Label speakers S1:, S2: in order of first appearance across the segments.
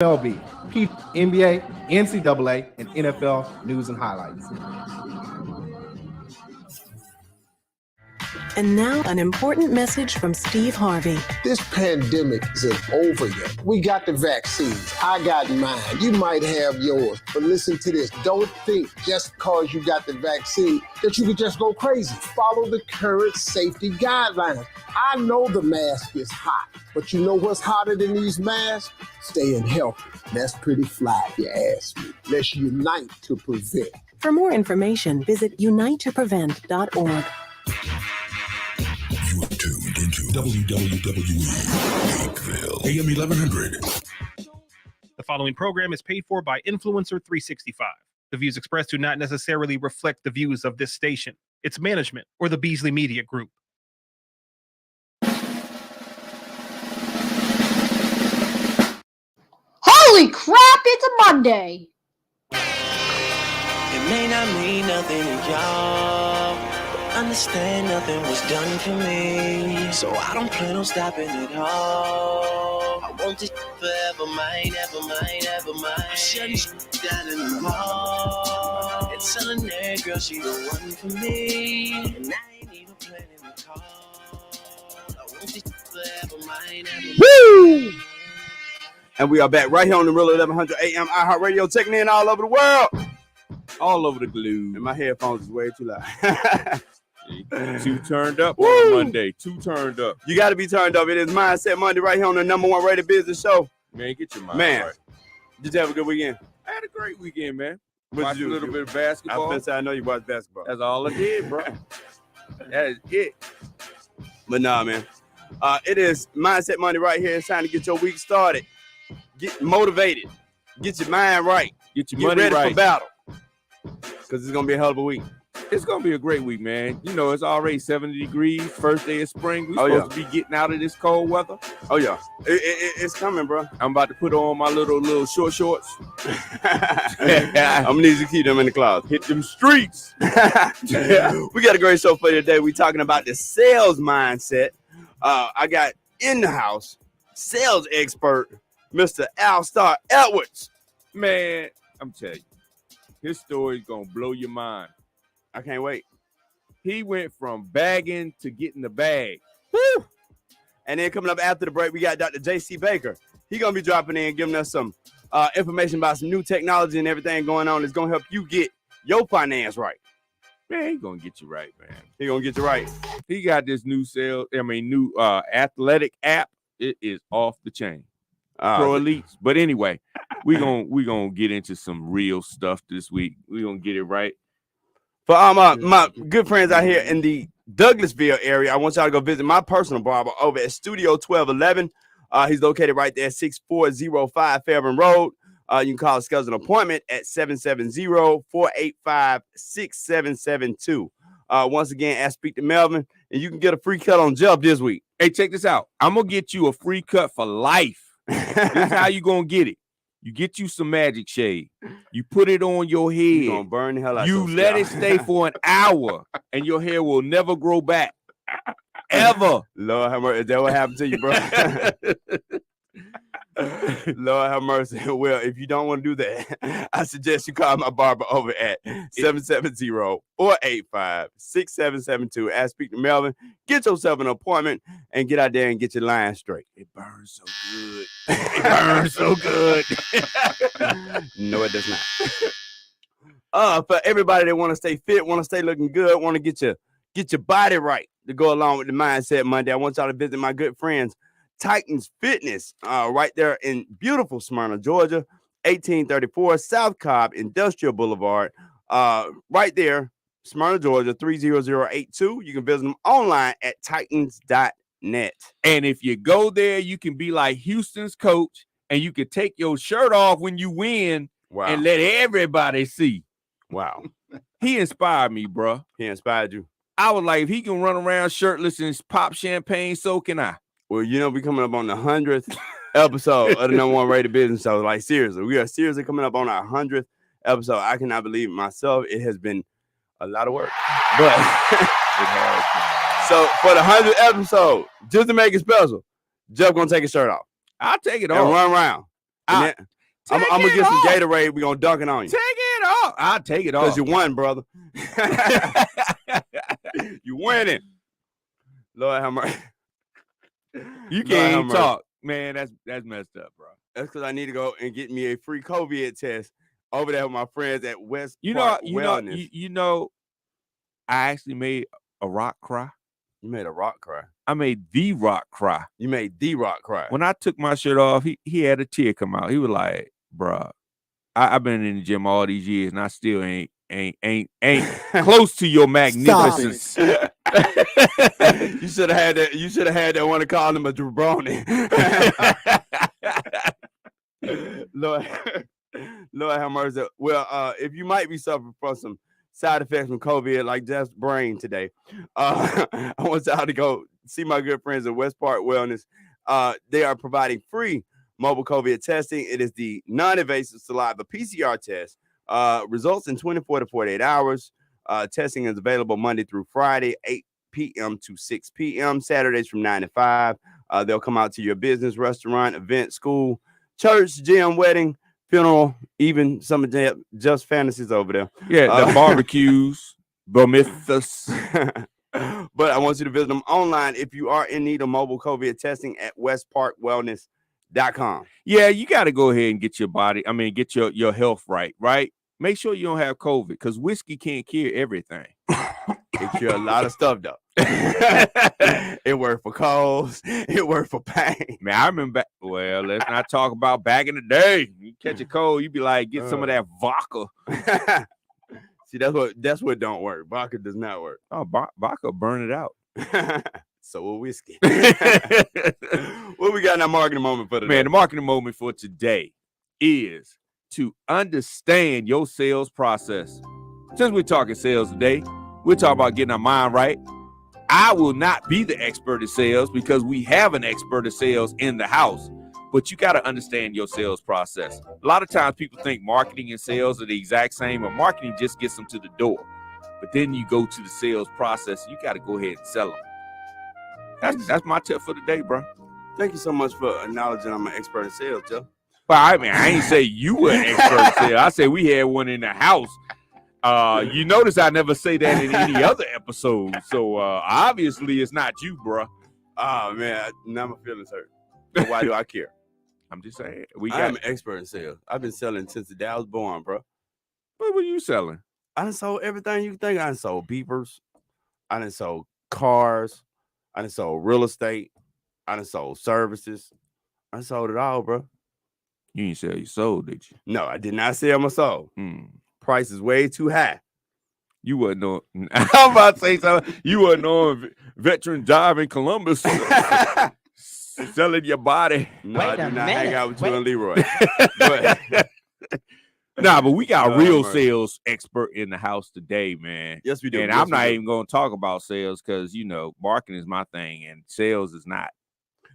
S1: MLB, NBA, NCAA, and NFL news and highlights.
S2: And now an important message from Steve Harvey.
S3: This pandemic isn't over yet. We got the vaccines. I got mine. You might have yours. But listen to this. Don't think just because you got the vaccine that you can just go crazy. Follow the current safety guidelines. I know the mask is hot, but you know what's hotter than these masks? Staying healthy. That's pretty fly if you ask me. Let's unite to prevent.
S2: For more information, visit unitetoprevent.org.
S4: You are tuned into WWE Lakeville, AM 1100.
S5: The following program is paid for by Influencer 365. The views expressed do not necessarily reflect the views of this station, its management, or the Beasley Media Group.
S6: Holy crap, it's a Monday!
S7: It may not mean nothing to y'all, but understand nothing was done for me, so I don't plan on stopping at all. I want this forever mine, ever mine, ever mine. I'm shutting down in the mall and telling that girl she the one for me, and I ain't even planning to call. I want this forever mine, ever mine.
S8: Woo! And we are back right here on the Real 1100 AM iHeartRadio, checking in all over the world. All over the globe. And my headphones is way too loud.
S9: Two turned up on Monday. Two turned up.
S8: You got to be turned up. It is Mindset Monday right here on the #1 rated business show.
S9: Man, get your mind right.
S8: Did you have a good weekend?
S9: I had a great weekend, man.
S8: Watched
S9: Watched a little bit of basketball.
S8: I know you watched basketball.
S9: That's all I did, bro. That is it.
S8: But nah, man. It is Mindset Monday right here. It's time to get your week started. Get motivated. Get your mind right.
S9: Get your money
S8: ready
S9: right.
S8: for battle. Because it's going to be a hell of a week.
S9: It's going to be a great week, man. You know, it's already 70 degrees. First day of spring. We're supposed to be getting out of this cold weather.
S8: Oh, yeah. It's coming, bro.
S9: I'm about to put on my little short shorts.
S8: I'm going to need you to keep them in the closet.
S9: Hit them streets.
S8: We got a great show for you today. We're talking about the sales mindset. I got in the house sales expert, Mr. Allistair Edwards.
S9: Man, I'm telling you, his story is going to blow your mind.
S8: I can't wait.
S9: He went from bagging to getting the bag.
S8: Woo! And then coming up after the break, we got Dr. J.C. Baker. He's going to be dropping in, giving us some information about some new technology and everything going on that's going to help you get your finance right.
S9: Man, he's going to get you right, man.
S8: He's going to get you right.
S9: He got this new athletic app. It is off the chain. Pro Elites. But anyway, we're gonna get into some real stuff this week. We're going to get it right.
S8: For my good friends out here in the Douglasville area, I want y'all to go visit my personal barber over at Studio 1211. He's located right there at 6405 Fairburn Road. You can call and schedule an appointment at 770-485-6772. Once again, speak to Melvin, and you can get a free cut on Jeff this week.
S9: Hey, check this out. I'm going to get you a free cut for life. This is how you going to get it. You get you some magic shade. You put it on your head.
S8: You're going to burn the hell out of
S9: you let it stay for an hour, and your hair will never grow back. Ever.
S8: Lord have mercy. Is that what happened to you, bro? Lord have mercy. Well, if you don't want to do that, I suggest you call my barber over at 770-485-6772. Speak to Melvin. Get yourself an appointment and get out there and get your line straight. It burns so good. It burns so good. No, it does not. For everybody that want to stay fit, want to stay looking good, want to get your body right to go along with the Mindset Monday, I want y'all to visit my good friends Titans Fitness, right there in beautiful Smyrna, Georgia, 1834 South Cobb Industrial Boulevard, right there, Smyrna, Georgia, 30082. You can visit them online at titans.net.
S9: And if you go there, you can be like Houston's coach, and you can take your shirt off when you win and let everybody see.
S8: Wow.
S9: He inspired me, bro.
S8: He inspired you.
S9: I was like, if he can run around shirtless and pop champagne, so can I.
S8: Well, you know, we're coming up on the 100th episode of the #1 rated business show. Like, seriously, we are seriously coming up on our 100th episode. I cannot believe it myself. It has been a lot of work. But so for the 100th episode, just to make it special, Jeff gonna take his shirt off.
S9: I'll take it
S8: and
S9: off.
S8: Run around. And then I'm gonna get some Gatorade. We gonna dunk it on you.
S9: Take it off. I'll take it off.
S8: Because you won, brother. You winning. Lord have mercy.
S9: You can't even talk. Man, that's messed up, bro.
S8: That's because I need to go and get me a free COVID test over there with my friends at West
S9: You
S8: Park
S9: know,
S8: Wellness.
S9: you know, I actually made a rock cry.
S8: You made a rock cry.
S9: I made the rock cry.
S8: You made the rock cry.
S9: When I took my shirt off, he had a tear come out. He was like, bruh, I've been in the gym all these years and I still ain't close to your magnificence.
S8: You should have had that. You should have had that one to call him a jabroni. Lord have mercy. Well, if you might be suffering from some side effects from COVID, like Jeff's brain today, I want y'all to go see my good friends at West Park Wellness. They are providing free mobile COVID testing. It is the non-invasive saliva PCR test. Results in 24 to 48 hours. Testing is available Monday through Friday, 8 p.m. to 6 p.m. Saturdays from 9 to 5. They'll come out to your business, restaurant, event, school, church, gym, wedding, funeral, even some of them just fantasies over there.
S9: Yeah, the barbecues, Bromithus.
S8: But I want you to visit them online if you are in need of mobile COVID testing at westparkwellness.com.
S9: Yeah, you got to go ahead and get your get your health right? Make sure you don't have COVID because whiskey can't cure everything.
S8: It cure a lot of stuff, though. It worked for colds. It worked for pain.
S9: Man, I remember, well, let's not talk about back in the day. You catch a cold, you be like, get some of that vodka.
S8: See, that's what don't work. Vodka does not work.
S9: Oh, vodka burn it out.
S8: So will whiskey. What we got in our marketing moment for today?
S9: Man, the marketing moment for today is to understand your sales process. Since we're talking sales today, we're talking about getting our mind right. I will not be the expert at sales because we have an expert at sales in the house, but you got to understand your sales process. A lot of times people think marketing and sales are the exact same, or marketing just gets them to the door. But then you go to the sales process, you got to go ahead and sell them. That's my tip for the day, bro.
S8: Thank you so much for acknowledging I'm an expert in sales, Joe.
S9: Well, I ain't say you were an expert in sales. I said we had one in the house. You notice I never say that in any other episode. So obviously it's not you, bro.
S8: Oh man, now my feelings hurt. But why do I care?
S9: I'm just saying.
S8: I'm an expert in sales. I've been selling since the day I was born, bro.
S9: What were you selling?
S8: I done sold everything you think. I done sold beepers. I done sold cars. I done sold real estate. I done sold services. I sold it all, bro.
S9: You didn't sell your soul, did you?
S8: No, I did not sell my soul. Price is way too high.
S9: You wasn't on. I'm about to say something. You wasn't on Veteran Drive in Columbus selling your body.
S8: No, I do not hang out with you and Leroy.
S9: But we got a real sales expert in the house today, man.
S8: Yes, we do.
S9: And I'm not even going to talk about sales because, marketing is my thing and sales is not.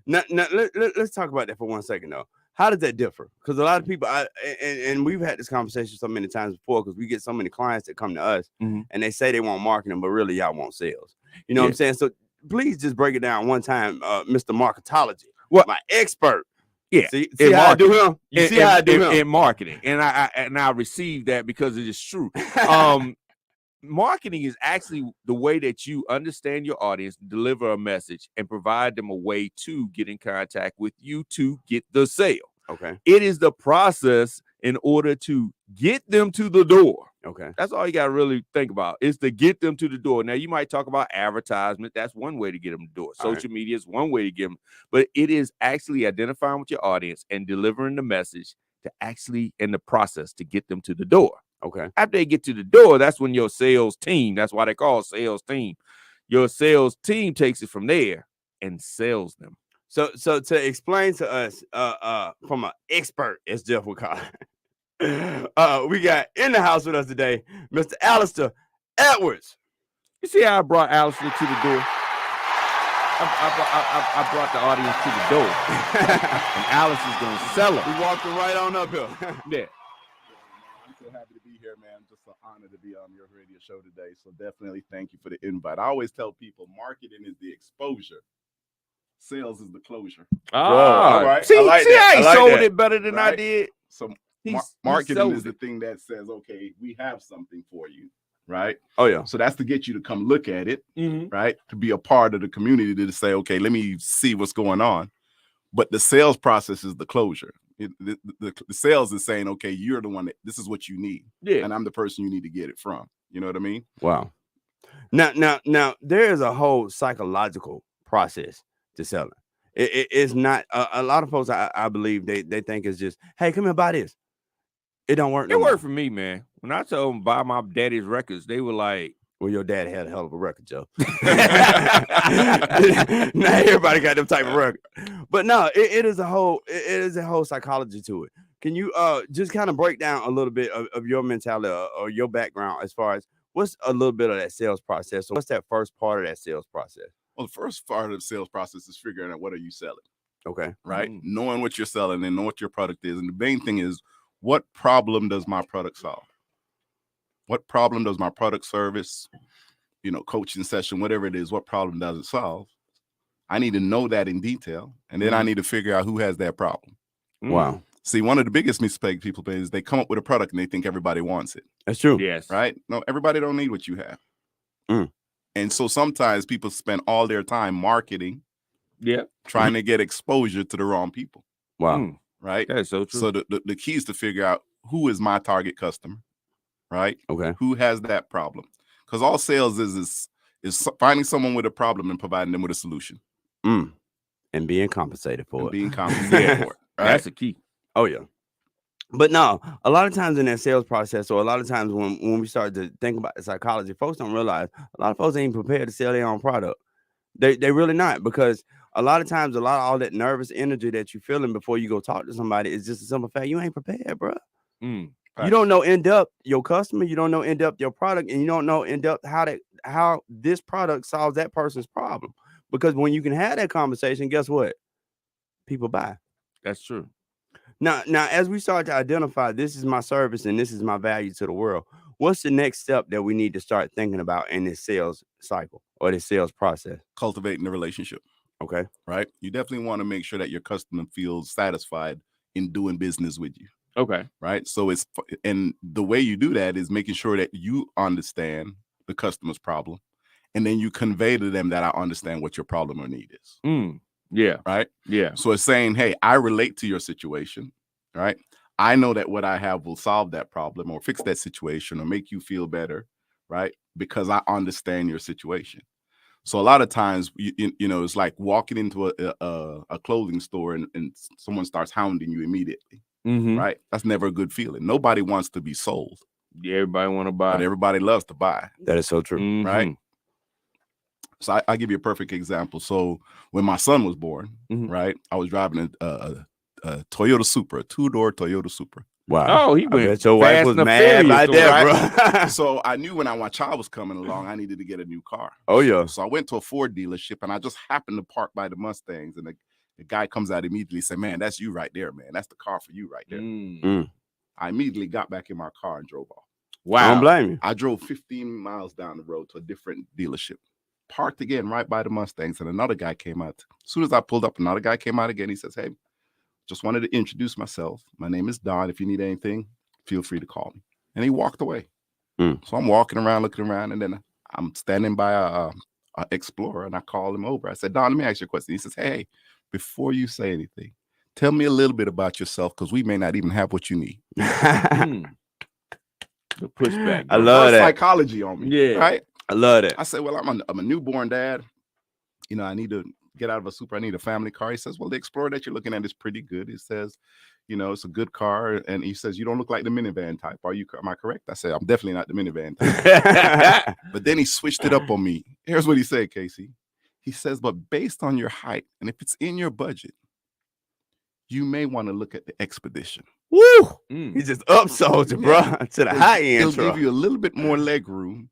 S8: Now let's talk about that for 1 second, though. How does that differ? Because a lot of people, and we've had this conversation so many times before because we get so many clients that come to us and they say they want marketing, but really y'all want sales. You know what I'm saying? So please just break it down one time, Mr. Marketology.
S9: What?
S8: My expert.
S9: Yeah.
S8: See how I do him? You see how I do him?
S9: In marketing. And I received that because it is true. Marketing is actually the way that you understand your audience, deliver a message, and provide them a way to get in contact with you to get the sale.
S8: Okay.
S9: It is the process in order to get them to the door.
S8: Okay.
S9: That's all you got to really think about is to get them to the door. Now, you might talk about advertisement. That's one way to get them to the door. Social media is one way to get them. But it is actually identifying with your audience and delivering the message to actually in the process to get them to the door.
S8: Okay.
S9: After they get to the door, that's when your sales team, that's why they call it sales team. Your sales team takes it from there and sells them.
S8: So to explain to us, from an expert, as Jeff would call it, we got in the house with us today, Mr. Allistair Edwards.
S9: You see how I brought Allistair to the door? I brought the audience to the door. And Allistair's going to sell them.
S8: We walked right on up here.
S9: Yeah.
S10: I'm so happy to be here, man. Just an honor to be on your radio show today. So definitely thank you for the invite. I always tell people marketing is the exposure. sales is the closure.
S9: All
S10: right.
S9: See,
S10: I like
S9: see,
S10: that.
S9: I
S10: I like
S9: sold
S10: that.
S9: it better than I
S10: Right?
S9: did.
S10: So
S9: He
S10: marketing
S9: sold
S10: is the
S9: it.
S10: thing that says, okay, we have something for you, right?
S8: Oh yeah.
S10: So that's to get you to come look at it,
S9: Mhm.
S10: right? To be a part of the community, to say, okay, let me see what's going on. But the sales process is the closure. The sales is saying, okay, you're the one that this is what you need,
S9: Yeah.
S10: and I'm the person you need to get it from. You know what I mean?
S8: Wow. Now, there is a whole psychological process to selling. It's not a lot of folks. I believe they think it's just, hey, come here, buy this. It don't work.
S9: It worked for me, man. When I told them buy my daddy's records, they were like,
S8: well, your dad had a hell of a record, Joe. Not everybody got them type of record. But no, it is a whole psychology to it. Can you just kind of break down a little bit of your mentality or your background as far as what's a little bit of that sales process? So what's that first part of that sales process?
S10: Well, the first part of the sales process is figuring out what are you selling.
S8: Okay.
S10: Right? Knowing what you're selling and know what your product is. And the main thing is, what problem does my product solve? What problem does my product, service, coaching session, whatever it is, what problem does it solve? I need to know that in detail. And then I need to figure out who has that problem.
S8: Wow.
S10: See, one of the biggest mistakes people make is they come up with a product and they think everybody wants it.
S8: That's true.
S9: yes.
S10: Right? No, everybody don't need what you have. And so sometimes people spend all their time marketing, trying to get exposure to the wrong people.
S8: Wow.
S10: Right?
S9: That's so true.
S10: So the key is to figure out who is my target customer, right?
S8: Okay.
S10: Who has that problem? Because all sales is finding someone with a problem and providing them with a solution.
S8: And being compensated for it.
S10: Being compensated for it. Right?
S9: That's the key.
S8: Oh, yeah. But no, a lot of times in that sales process, or a lot of times when we start to think about the psychology, folks don't realize a lot of folks ain't prepared to sell their own product. They really not, because a lot of times, all that nervous energy that you're feeling before you go talk to somebody is just a simple fact. You ain't prepared, bro. You don't know in depth your customer, you don't know in depth your product, and you don't know in depth how this product solves that person's problem. Because when you can have that conversation, guess what? People buy.
S9: That's true.
S8: Now, as we start to identify, this is my service and this is my value to the world, what's the next step that we need to start thinking about in this sales cycle or this sales process?
S10: Cultivating the relationship.
S8: Okay.
S10: Right? You definitely want to make sure that your customer feels satisfied in doing business with you.
S9: Okay.
S10: Right? So and the way you do that is making sure that you understand the customer's problem, and then you convey to them that I understand what your problem or need is.
S9: Yeah.
S10: Right?
S9: Yeah.
S10: So it's saying, hey, I relate to your situation, right? I know that what I have will solve that problem or fix that situation or make you feel better, right? Because I understand your situation. So a lot of times, it's like walking into a clothing store and someone starts hounding you immediately, right? That's never a good feeling. Nobody wants to be sold.
S9: Yeah, everybody want to buy.
S10: But everybody loves to buy.
S8: That is so true.
S10: Right? So I'll give you a perfect example. So when my son was born, right, I was driving a Toyota Supra, a two-door Toyota Supra.
S8: Wow.
S9: Oh, he went.
S8: I bet your wife was mad by that, bro.
S10: So I knew when my child was coming along, I needed to get a new car.
S8: Oh, yeah.
S10: So I went to a Ford dealership, and I just happened to park by the Mustangs, and the guy comes out immediately and said, man, that's you right there, man. That's the car for you right there. I immediately got back in my car and drove off.
S8: Wow. I don't blame you.
S10: I drove 15 miles down the road to a different dealership. Parked again right by the Mustangs, and another guy came out. As soon as I pulled up, another guy came out again. He says, hey, just wanted to introduce myself. My name is Don. If you need anything, feel free to call me. And he walked away. So I'm walking around, looking around, and then I'm standing by a Explorer, and I call him over. I said, Don, let me ask you a question. He says, hey, before you say anything, tell me a little bit about yourself, because we may not even have what you need.
S9: The pushback.
S8: I love that.
S10: Psychology on me.
S9: Yeah.
S10: Right?
S8: I love it.
S10: I said, well, I'm a newborn dad. I need to get out of a Supra. I need a family car. He says, well, the Explorer that you're looking at is pretty good. He says, it's a good car. And he says, you don't look like the minivan type. Am I correct? I said, I'm definitely not the minivan type. But then he switched it up on me. Here's what he said, Casey. He says, but based on your height, and if it's in your budget, you may want to look at the Expedition.
S8: Woo! He just upsold you, bro, to the high end.
S10: It'll give you a little bit more leg room,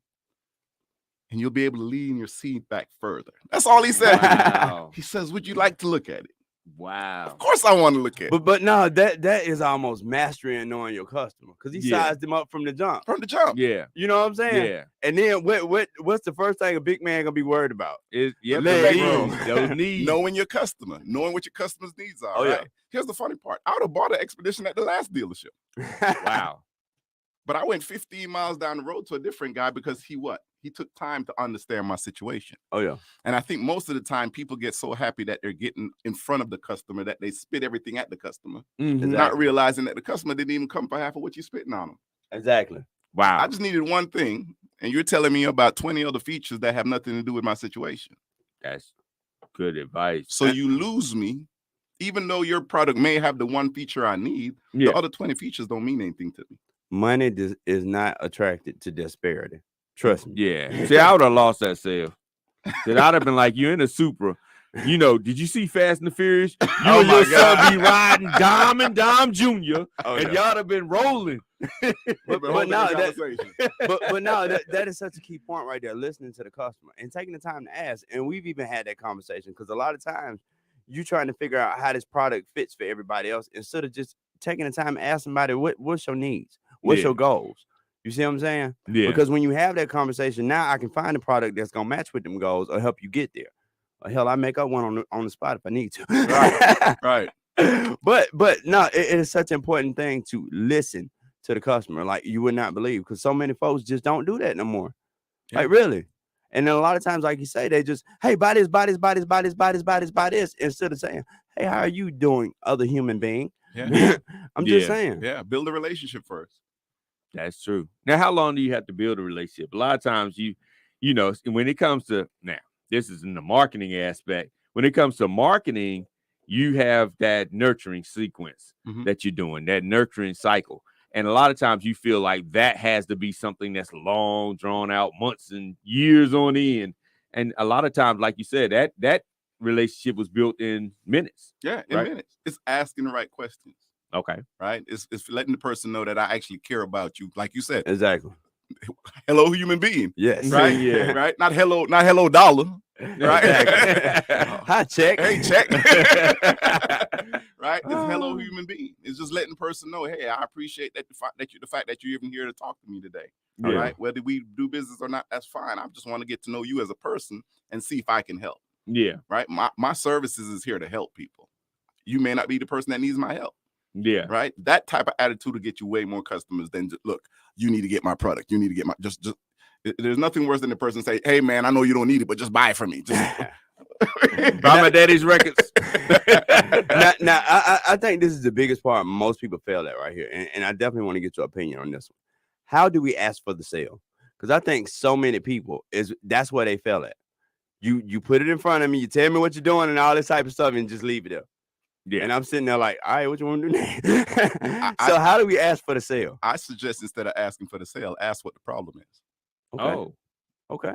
S10: and you'll be able to lean your seat back further. That's all he said.
S9: Wow.
S10: He says, would you like to look at it?
S8: Wow.
S10: Of course I want to look at it.
S8: But no, that is almost mastering knowing your customer because he sized them up from the jump.
S10: From the jump.
S9: Yeah.
S8: You know what I'm saying?
S9: Yeah.
S8: And then what's the first thing a big man gonna be worried about?
S9: Those needs.
S10: Knowing your customer, knowing what your customer's needs are. Right? Here's the funny part. I would have bought an Expedition at the last dealership.
S9: Wow.
S10: But I went 15 miles down the road to a different guy because he took time to understand my situation.
S8: Oh, yeah.
S10: And I think most of the time people get so happy that they're getting in front of the customer that they spit everything at the customer, not realizing that the customer didn't even come for half of what you're spitting on them.
S8: Exactly.
S9: Wow.
S10: I just needed one thing, and you're telling me about 20 other features that have nothing to do with my situation.
S9: That's good advice.
S10: So you lose me, even though your product may have the one feature I need, the other 20 features don't mean anything to me.
S8: Money is not attracted to disparity. Trust me.
S9: Yeah. See, I would have lost that sale. Because I'd have been like, you're in a Supra. You know, did you see Fast and the Furious? You and your son be riding Dom and Dom Jr. And y'all have been rolling.
S8: but no, that is such a key point right there. Listening to the customer and taking the time to ask. And we've even had that conversation because a lot of times you trying to figure out how this product fits for everybody else instead of just taking the time to ask somebody what's your needs, what's your goals. You see what I'm saying?
S9: Yeah.
S8: Because when you have that conversation, now I can find a product that's gonna match with them goals or help you get there. Or hell, I make up one on the spot if I need to.
S10: Right.
S8: But no, it is such an important thing to listen to the customer. Like you would not believe, because so many folks just don't do that no more. Yeah. Like really. And then a lot of times, like you say, they just, hey, buy this, buy this, buy this, buy this, buy this, buy this, buy this, instead of saying, hey, how are you doing, other human being?
S10: Yeah.
S8: I'm just saying.
S10: Yeah, build a relationship first.
S9: That's true. Now, how long do you have to build a relationship? A lot of times you know, when it comes to, now, this is in the marketing aspect. When it comes to marketing, you have that nurturing sequence that you're doing, that nurturing cycle. And a lot of times you feel like that has to be something that's long, drawn out, months and years on end. And a lot of times, like you said, that relationship was built in minutes.
S10: Yeah, in minutes. It's asking the right questions.
S9: Okay.
S10: Right? It's letting the person know that I actually care about you. Like you said.
S8: Exactly.
S10: Hello, human being.
S8: Yes.
S10: Right?
S8: Yeah.
S10: Right? Not hello dollar. Right?
S8: Exactly. Hi, check.
S10: Hey, check. Right? It's hello, human being. It's just letting the person know, hey, I appreciate the fact that you're even here to talk to me today.
S9: Yeah.
S10: All right? Whether we do business or not, that's fine. I just want to get to know you as a person and see if I can help.
S9: Yeah.
S10: Right? My services is here to help people. You may not be the person that needs my help.
S9: Yeah.
S10: Right. That type of attitude will get you way more customers than just, look, you need to get my product. You need to get my just there's nothing worse than the person say, hey man, I know you don't need it, but just buy it from me. Just
S9: buy my daddy's records.
S8: now I think this is the biggest part most people fail at right here. And I definitely want to get your opinion on this one. How do we ask for the sale? Because I think so many people that's where they fail at. You put it in front of me, you tell me what you're doing and all this type of stuff and just leave it there. Yeah. And I'm sitting there like, all right, what you want to do now? So how do we ask for the sale?
S10: I suggest instead of asking for the sale, ask what the problem is.
S8: Okay.
S9: Oh.
S8: Okay.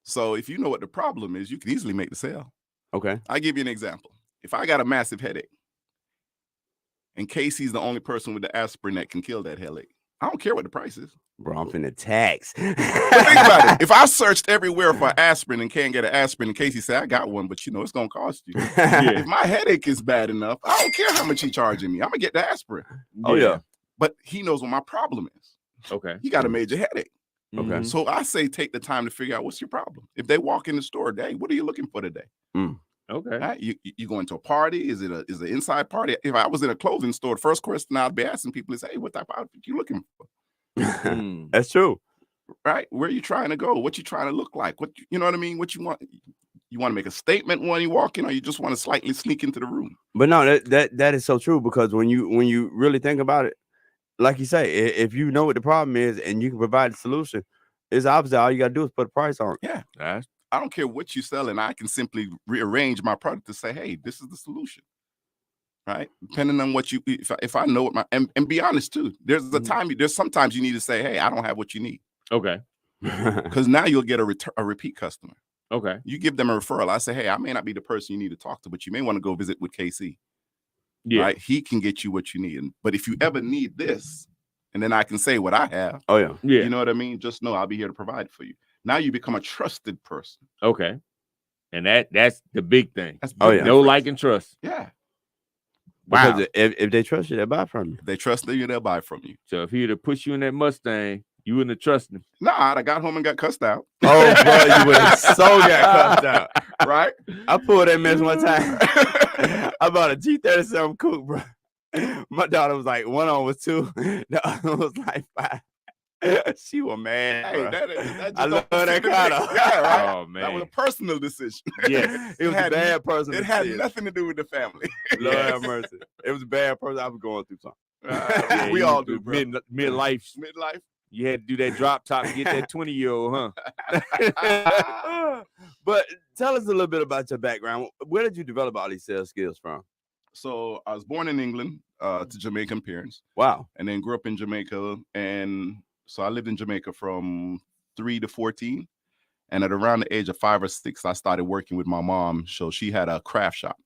S10: So if you know what the problem is, you can easily make the sale.
S8: Okay.
S10: I'll give you an example. If I got a massive headache and Casey's the only person with the aspirin that can kill that headache, I don't care what the price is.
S8: Bro, I'm finna tax.
S10: But think about it. If I searched everywhere for aspirin and can't get an aspirin, and Casey said, I got one, but it's going to cost you. If my headache is bad enough, I don't care how much he's charging me. I'm going to get the aspirin.
S8: Oh, yeah.
S10: But he knows what my problem is.
S9: Okay.
S10: He got a major headache.
S8: Okay.
S10: So I say take the time to figure out what's your problem. If they walk in the store, hey, what are you looking for today?
S9: Okay.
S10: Right? You going to a party? Is it an inside party? If I was in a clothing store, the first question I'd be asking people is, hey, what type of outfit you looking for?
S8: That's true.
S10: Right? Where are you trying to go? What you trying to look like? You know what I mean? What you want? You want to make a statement when you walk in, or you just want to slightly sneak into the room?
S8: But no, that is so true, because when you really think about it, like you say, if you know what the problem is and you can provide the solution, it's obviously all you got to do is put a price on it.
S10: Yeah. I don't care what you sell, and I can simply rearrange my product to say, hey, this is the solution. Right? Depending on what if I know what and be honest too. There's sometimes you need to say, hey, I don't have what you need.
S9: Okay.
S10: Because now you'll get a repeat customer.
S9: Okay.
S10: You give them a referral. I say, hey, I may not be the person you need to talk to, but you may want to go visit with KC.
S9: Yeah.
S10: Right? He can get you what you need. But if you ever need this, and then I can say what I have.
S8: Oh, yeah.
S10: You know what I mean? Just know I'll be here to provide for you. Now you become a trusted person.
S9: Okay. And that's the big thing.
S10: That's
S8: Oh,
S10: big
S8: yeah.
S9: No
S10: difference.
S9: like and trust.
S10: Yeah.
S9: Wow.
S8: Because if they trust you, they'll buy from you.
S10: If they trust you, they'll buy from you.
S9: So if he were to push you in that Mustang, you wouldn't have trusted him.
S10: Nah, I got home and got cussed out.
S8: Oh, bro, you would have so got cussed out.
S10: Right?
S8: I pulled that mess one time. I bought a G37 coupe, bro. My daughter was like, one on was 2, the other was like 5. She was mad.
S10: Hey,
S8: bro.
S10: that
S8: I love that
S10: kind
S8: kind
S10: of.
S8: of.
S10: Yeah, right.
S9: Oh, man.
S10: That was a personal decision.
S9: Yes.
S8: It was a bad person.
S10: It had nothing to do with the family.
S8: Lord have mercy. It was a bad person. I was going through something.
S9: Yeah,
S10: we
S9: you
S10: all
S9: was
S10: do, bro.
S9: midlife.
S10: Midlife.
S9: You had to do that drop top to get that 20-year-old, huh?
S8: But tell us a little bit about your background. Where did you develop all these sales skills from?
S10: So I was born in England to Jamaican parents,
S8: Wow.
S10: and then grew up in Jamaica. And so I lived in Jamaica from 3 to 14. And at around the age of 5 or 6, I started working with my mom. So she had a craft shop.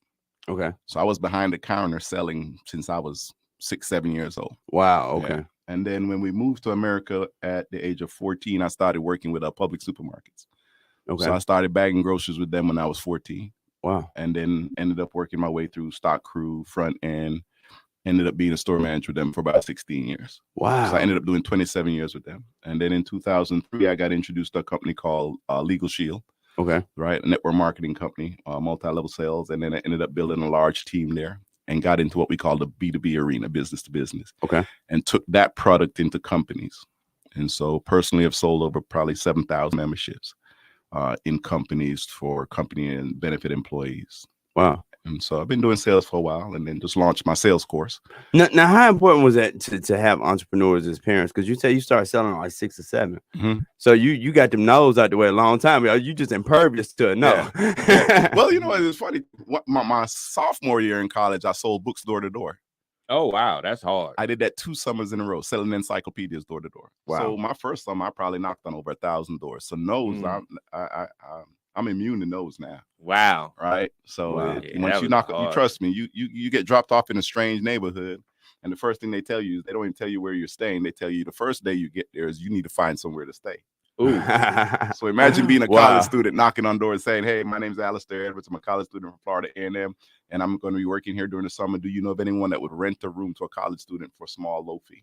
S8: Okay.
S10: So I was behind the counter selling since I was 6, 7 years old.
S8: Wow. Okay.
S10: Yeah. And then when we moved to America at the age of 14, I started working with public supermarkets.
S8: Okay.
S10: So I started bagging groceries with them when I was 14.
S8: Wow.
S10: And then ended up working my way through stock crew, front end, ended up being a store manager with them for about 16 years.
S8: Wow.
S10: So I ended up doing 27 years with them. And then in 2003, I got introduced to a company called Legal Shield,
S8: Okay.
S10: right? A network marketing company, multi-level sales. And then I ended up building a large team there and got into what we call the B2B arena, business to business.
S8: Okay.
S10: And took that product into companies. And so personally, I've sold over probably 7,000 memberships in companies for company and benefit employees.
S8: Wow.
S10: And so I've been doing sales for a while, and then just launched my sales course.
S8: Now how important was that to have entrepreneurs as parents? Because you say you started selling at like 6 or 7.
S10: Mhm.
S8: So you got them nose out the way a long time. You just impervious to it. No.
S10: Yeah. Well, you know, it's funny. My sophomore year in college, I sold books door to door.
S9: Oh, wow. That's hard.
S10: I did that 2 summers in a row, selling encyclopedias door to door.
S8: Wow.
S10: So my first summer, I probably knocked on over 1,000 doors. So no's, I'm immune to no's now.
S9: Wow.
S10: Right. So
S8: Wow.
S9: Yeah,
S10: once
S9: that
S10: you
S9: was
S10: knock, you
S9: hard.
S10: trust me, you get dropped off in a strange neighborhood. And the first thing they tell you is they don't even tell you where you're staying. They tell you the first day you get there is you need to find somewhere to stay.
S8: Ooh.
S10: So imagine being a
S8: Wow.
S10: college student knocking on doors saying, "Hey, my name's Allistair Edwards. I'm a college student from Florida A&M, and I'm going to be working here during the summer. Do you know of anyone that would rent a room to a college student for a small, low fee?"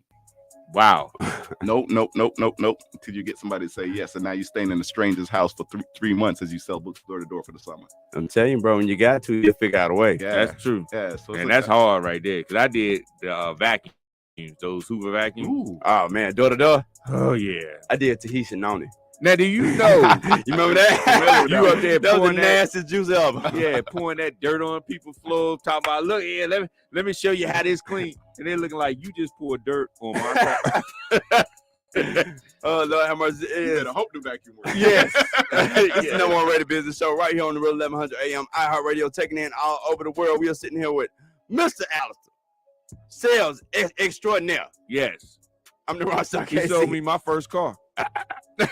S9: Wow.
S10: Nope. Until you get somebody to say yes, and now you're staying in a stranger's house for 3 months as you sell books door to door for the summer.
S8: I'm telling you, bro, when you got to, you figure out a way.
S10: Yeah,
S9: That's true.
S10: yeah. So
S9: And that's hard right there. Because I did the vacuums, those Hoover vacuums.
S10: Ooh.
S8: Oh man, door to door.
S9: Oh, yeah.
S8: I did Tahitian on it.
S9: Now, do you know?
S8: You remember that?
S9: You up there
S8: that was the
S9: pouring that?
S8: nastiest juice ever.
S9: Yeah, pouring that dirt on people's floor, talking about, look, yeah, let me show you how this clean. And they're looking like you just poured dirt on my car.
S8: Oh Lord, how much it
S10: You
S8: is?
S10: better hope the vacuum works.
S8: Yes. It's the number one rated business show right here on the Real 1100 AM iHeartRadio, taking in all over the world. We are sitting here with Mr. Allistair, sales extraordinaire.
S9: Yes.
S8: I'm the Rockstar
S9: He
S8: KC.
S9: sold me my first car.
S8: I'm the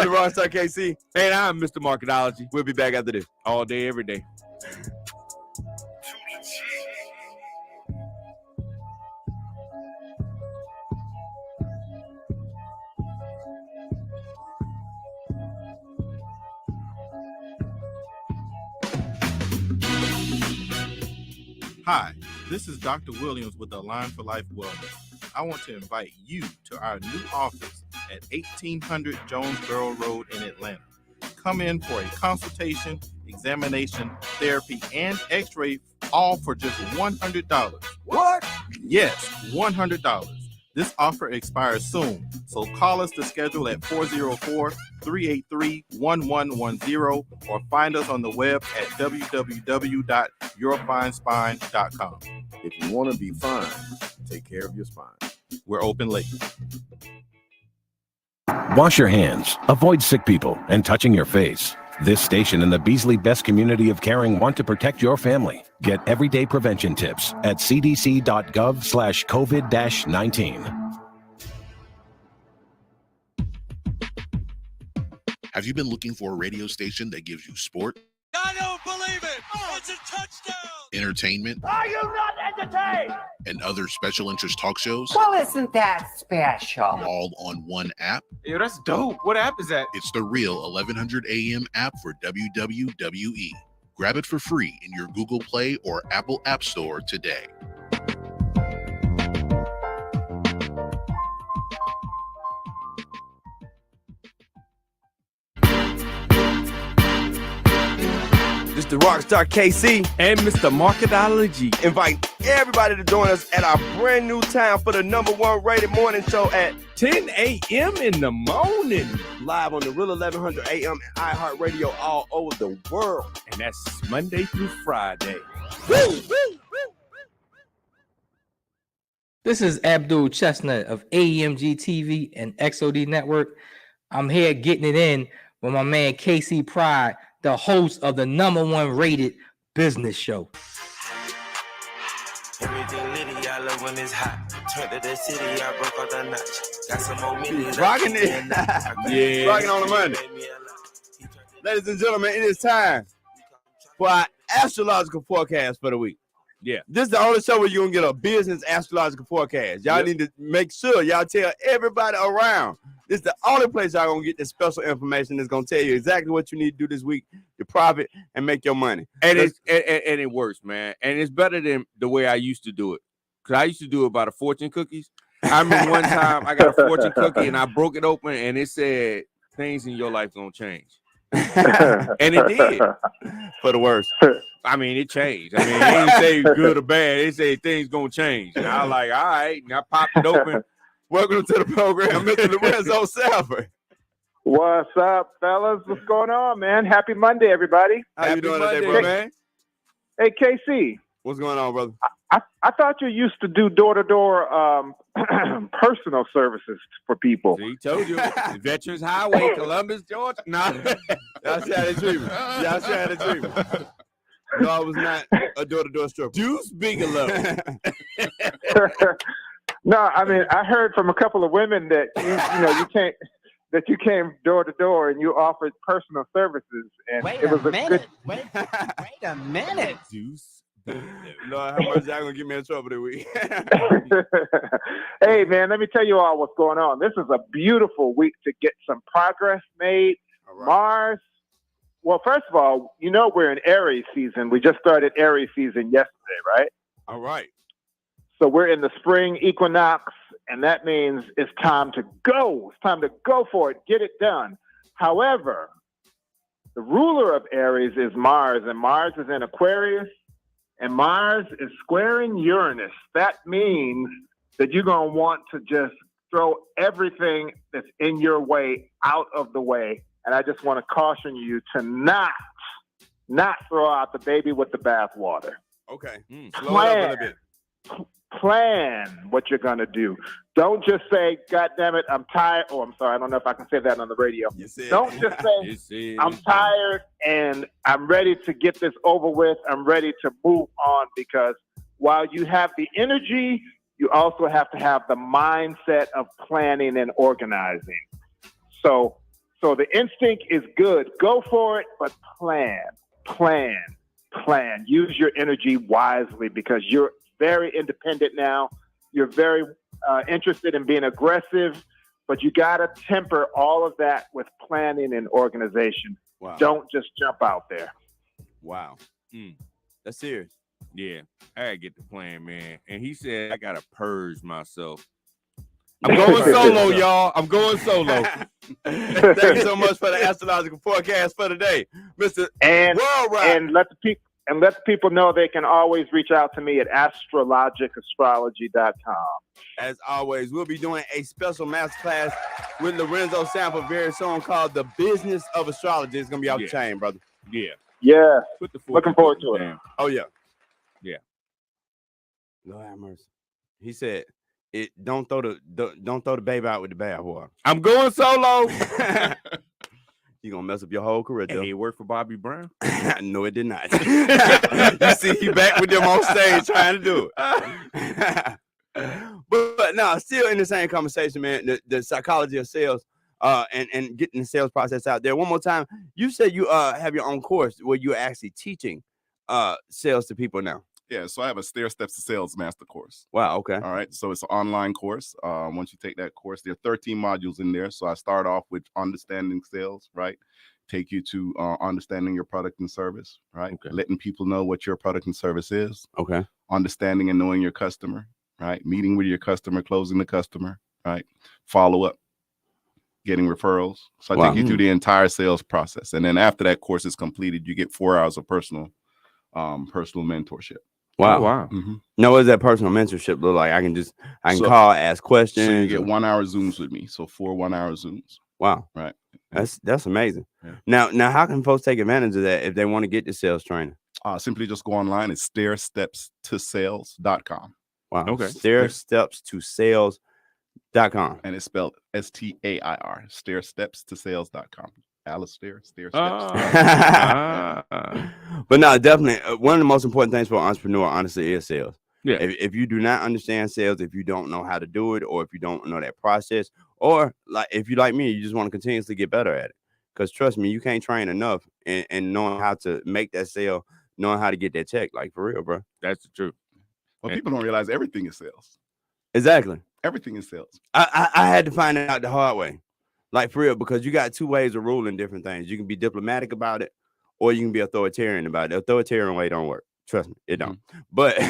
S8: Rockstar KC.
S9: And I'm Mr. Marketology.
S8: We'll be back after this.
S9: All day, every day.
S1: Hi, this is Dr. Williams with Align for Life Wellness. I want to invite you to our new office at 1800 Jonesboro Road in Atlanta. Come in for a consultation, examination, therapy, and x-ray, all for just $100.
S8: What?
S1: Yes, $100. This offer expires soon, so call us to schedule at 404-383-1110 or find us on the web at www.yourfinespine.com.
S11: If you want to be fine, take care of your spine.
S1: We're open late.
S12: Wash your hands, avoid sick people, and touching your face. This station and the Beasley Best community of caring want to protect your family. Get everyday prevention tips at cdc.gov/COVID-19.
S13: Have you been looking for a radio station that gives you sport,
S7: I don't believe it. Oh, it's a touchdown.
S13: entertainment,
S7: Are you not entertained?
S13: and other special interest talk shows,
S14: Well, isn't that special?
S13: all on one app.
S15: Yo, that's dope. What app is that?
S13: It's the real 1100 AM app for WWE. Grab it for free in your Google Play or Apple App Store today.
S8: This is the Rockstar KC
S9: and Mr. Marketology.
S8: Invite everybody to join us at our brand new time for the #1 rated morning show at
S9: 10 a.m. in the morning.
S8: Live on the real 1100 AM and iHeartRadio all over the world.
S9: And that's Monday through Friday.
S16: This is Abdul Chestnut of AEMG TV and XOD Network. I'm here getting it in with my man KC Pride, the host of the #1 rated business show.
S7: Everything litty, I love when it's hot. Turn to the city, I broke out the notch. Got some more millions.
S8: Rocking it. Yeah. Rocking on the Monday. Ladies and gentlemen, it is time for our astrological forecast for the week.
S9: Yeah.
S8: This is the only show where you're going to get a business astrological forecast. Y'all need to make sure y'all tell everybody around. This is the only place y'all going to get this special information that's going to tell you exactly what you need to do this week to profit and make your money.
S9: And it works, man. And it's better than the way I used to do it. Because I used to do it by the fortune cookies. I remember one time I got a fortune cookie and I broke it open and it said, things in your life going to change. And it did.
S8: For the worst.
S9: I mean, it changed. I mean, it didn't say good or bad. It said things going to change. And I was like, all right. And I popped it open.
S8: Welcome to the program, Mr. Lorenzo Sanford.
S17: What's up, fellas? What's going on, man? Happy Monday, everybody.
S8: How you doing today, bro, man?
S17: Hey, KC.
S8: What's going on, brother?
S17: I thought you used to do door-to-door personal services for people.
S9: See, told you. Veterans Highway, Columbus, Georgia. No.
S8: Y'all see how they treat me. Y'all see how they treat me. No, I was not a door-to-door stripper.
S9: Deuce Bigelow.
S17: No, I mean, I heard from a couple of women that you came door to door and you offered personal services, and
S14: Wait
S17: it was
S14: a minute.
S17: good.
S14: Wait a minute.
S9: Deuce.
S8: Lord, how much y'all gonna get me in trouble this week?
S17: Hey, man, let me tell you all what's going on. This is a beautiful week to get some progress made.
S8: Right.
S17: Mars. Well, first of all, we're in Aries season. We just started Aries season yesterday, right?
S8: All right.
S17: So we're in the spring equinox, and that means it's time to go. It's time to go for it, get it done. However, the ruler of Aries is Mars, and Mars is in Aquarius, and Mars is squaring Uranus. That means that you're going to want to just throw everything that's in your way out of the way. And I just want to caution you to not throw out the baby with the bathwater.
S8: Okay. Slow it up a little bit.
S17: Plan what you're going to do. Don't just say, God damn it, I'm tired. Oh, I'm sorry. I don't know if I can say that on the radio. Don't just say, I'm tired and I'm ready to get this over with. I'm ready to move on, because while you have the energy, you also have to have the mindset of planning and organizing. So the instinct is good. Go for it, but plan. Use your energy wisely, because you're very independent now. You're very interested in being aggressive, but you got to temper all of that with planning and organization.
S8: Wow.
S17: Don't just jump out there.
S8: Wow. That's serious.
S9: Yeah, I gotta get the plan, man. And he said I gotta purge myself. I'm going solo, y'all. I'm going solo.
S8: Thank you so much for the astrological forecast for today, Mr. Worldwide.
S17: And let the people know they can always reach out to me at astrologicastrology.com.
S8: As always, we'll be doing a special masterclass with Lorenzo Sanford very soon called The Business of Astrology. It's going to be off the chain, brother.
S9: Yeah.
S17: Yeah. Looking forward to it.
S8: Oh, yeah.
S9: Yeah.
S8: Lord have mercy. He said, don't throw the baby out with the bathwater.
S9: I'm going solo.
S8: You're going to mess up your whole career,
S9: Hey, it worked for Bobby Brown?
S8: No, it did not. You see, he back with them on stage trying to do it. But no, still in the same conversation, man, the psychology of sales and getting the sales process out there. One more time, you said you have your own course where you're actually teaching sales to people now.
S10: Yeah, so I have a Stair Steps to Sales master course.
S8: Wow, okay.
S10: All right, so it's an online course. Once you take that course, there are 13 modules in there. So I start off with understanding sales, right? Take you to understanding your product and service, right?
S9: Okay.
S10: Letting people know what your product and service is.
S8: Okay.
S10: Understanding and knowing your customer, right? Meeting with your customer, closing the customer, right? Follow up, getting referrals. So I take you through the entire sales process. And then after that course is completed, you get 4 hours of personal mentorship.
S8: Wow.
S9: Oh, wow.
S10: Mm-hmm.
S8: Now, what does that personal mentorship look like? I can call, ask questions.
S10: So you get 1 hour Zooms with me. So 4 1 hour Zooms.
S8: Wow.
S10: Right.
S8: That's amazing.
S10: Yeah.
S8: Now, how can folks take advantage of that if they want to get the sales training?
S10: Simply just go online. It's stairstepstosales.com.
S8: Wow.
S9: Okay.
S8: Stairstepstosales.com.
S10: And it's spelled STAIR. Stairstepstosales.com. Allistair, Stair Steps.
S8: But no, definitely one of the most important things for an entrepreneur, honestly, is sales.
S9: Yeah.
S8: If you do not understand sales, if you don't know how to do it, or if you don't know that process, or like if you like me, you just want to continuously get better at it. Because trust me, you can't train enough and knowing how to make that sale, knowing how to get that check, like for real, bro.
S9: That's the truth.
S10: Well, people don't realize everything is sales.
S8: Exactly.
S10: Everything is sales.
S8: I had to find it out the hard way. Like for real, because you got two ways of ruling different things. You can be diplomatic about it, or you can be authoritarian about it. The authoritarian way don't work. Trust me, it don't. But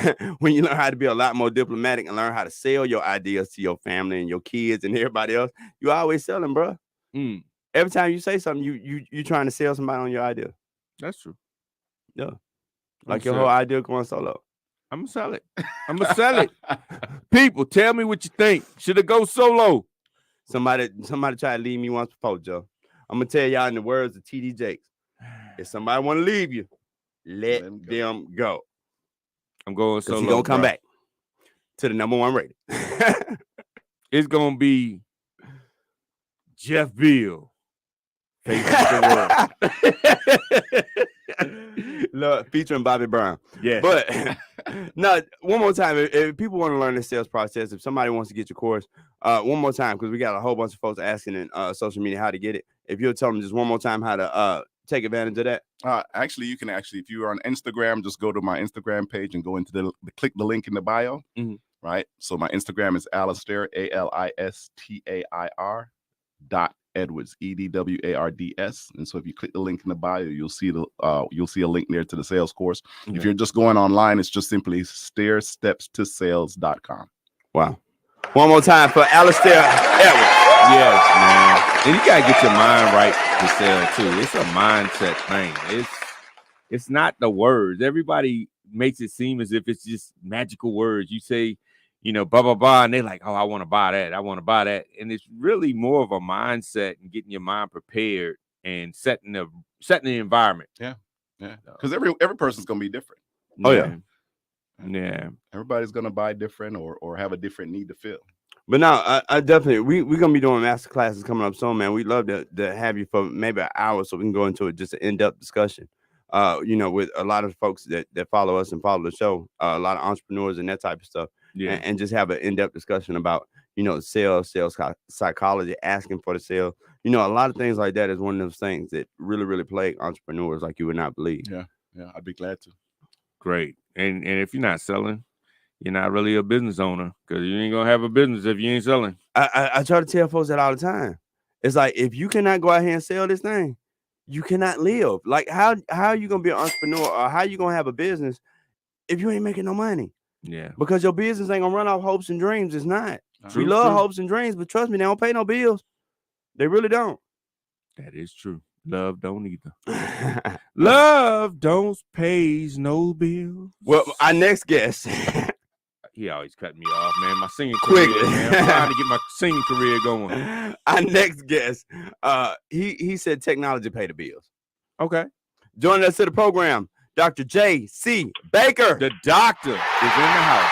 S8: when you learn how to be a lot more diplomatic and learn how to sell your ideas to your family and your kids and everybody else, you always selling, bro. Every time you say something, you trying to sell somebody on your idea.
S9: That's true.
S8: Yeah. Like your whole idea going solo.
S9: I'm gonna sell it. I'm gonna sell it. People, tell me what you think. Should it go solo?
S8: Somebody tried to leave me once before, Joe. I'm gonna tell y'all in the words of TD Jakes. If somebody want to leave you, let them go.
S9: I'm going solo.
S8: He's gonna come back to the #1 rated.
S9: It's gonna be Jeff Beale. the
S8: Look, featuring Bobby Brown.
S9: Yeah.
S8: But no, one more time. If people want to learn the sales process, if somebody wants to get your course, one more time, because we got a whole bunch of folks asking in social media how to get it. If you'll tell them just one more time how to take advantage of that.
S10: Actually, you can if you're on Instagram, just go to my Instagram page and go into click the link in the bio. Right. So my Instagram is Allistair, ALISTAIR .Edwards, EDWARDS. And so if you click the link in the bio, you'll see a link there to the sales course. If you're just going online, it's just simply stairstepstosales.com.
S8: Wow. One more time for Allistair Edwards.
S9: Yes, man. And you gotta get your mind right to sell too. It's a mindset thing. It's not the words. Everybody makes it seem as if it's just magical words. You say, blah, blah, blah, and they're like, oh, I want to buy that. I want to buy that. And it's really more of a mindset and getting your mind prepared and setting the environment.
S10: Yeah. Yeah. Because every person's gonna be different.
S8: Oh, yeah.
S9: Yeah.
S10: Everybody's gonna buy different or have a different need to fill.
S8: But now, I definitely, we're going to be doing master classes coming up soon, man. We'd love to have you for maybe an hour so we can go into it, just an in-depth discussion, with a lot of folks that follow us and follow the show, a lot of entrepreneurs and that type of stuff.
S9: Yeah.
S8: And just have an in-depth discussion about, sales psychology, asking for the sale. A lot of things like that is one of those things that really, really plague entrepreneurs like you would not believe.
S10: Yeah. Yeah. I'd be glad to.
S9: Great. And if you're not selling, you're not really a business owner, because you ain't going to have a business if you ain't selling.
S8: I try to tell folks that all the time. It's like, if you cannot go out here and sell this thing, you cannot live. Like, how are you going to be an entrepreneur, or how you going to have a business if you ain't making no money?
S9: Yeah.
S8: Because your business ain't going to run off hopes and dreams. It's not. We love hopes and dreams, but trust me, they don't pay no bills. They really don't.
S9: That is true. Love don't either. Love don't pays no bills.
S8: Well, our next guest.
S9: He always cut me off, man. My singing career, man. I'm trying to get my singing career going.
S8: Our next guest, he said technology pay the bills.
S9: Okay.
S8: Joining us to the program, Dr. J.C. Baker.
S9: The doctor is in the house.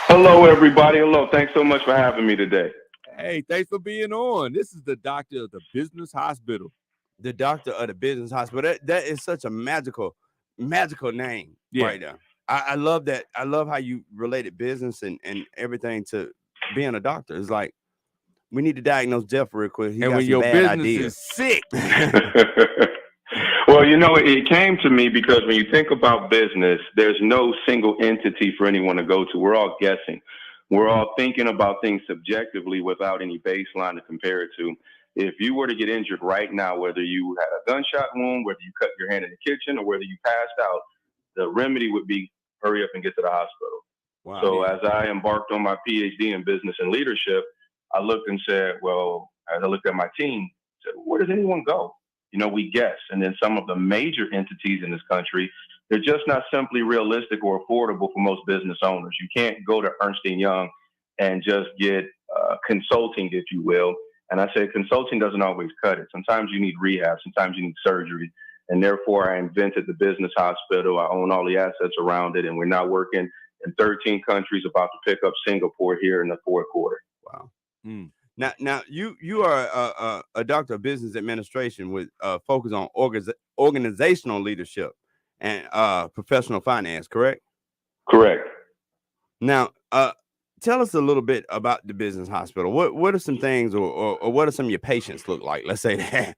S18: Hello, everybody. Hello. Thanks so much for having me today.
S9: Hey, thanks for being on. This is the doctor of the business hospital.
S8: The doctor of the business hospital. That is such a magical name right there. I love that. I love how you related business and everything to being a doctor. It's like, we need to diagnose Jeff real quick. He
S9: and
S8: got
S9: when
S8: some
S9: your
S8: bad
S9: business
S8: ideas.
S9: is sick.
S18: Well, it came to me because when you think about business, there's no single entity for anyone to go to. We're all guessing. We're all thinking about things subjectively without any baseline to compare it to. If you were to get injured right now, whether you had a gunshot wound, whether you cut your hand in the kitchen, or whether you passed out, the remedy would be hurry up and get to the hospital.
S9: Wow.
S18: So as I embarked on my PhD in business and leadership, I looked and said, well, as I looked at my team, I said, where does anyone go? We guess. And then some of the major entities in this country, they're just not simply realistic or affordable for most business owners. You can't go to Ernst & Young and just get consulting, if you will. And I say consulting doesn't always cut it. Sometimes you need rehab. Sometimes you need surgery. And therefore, I invented the business hospital. I own all the assets around it. And we're now working in 13 countries, about to pick up Singapore here in the fourth quarter.
S8: Wow. Now you are a doctor of business administration with focus on organizational leadership and professional finance, correct?
S18: Correct.
S8: Now, tell us a little bit about the business hospital. What are some things, or what are some of your patients look like? Let's say that.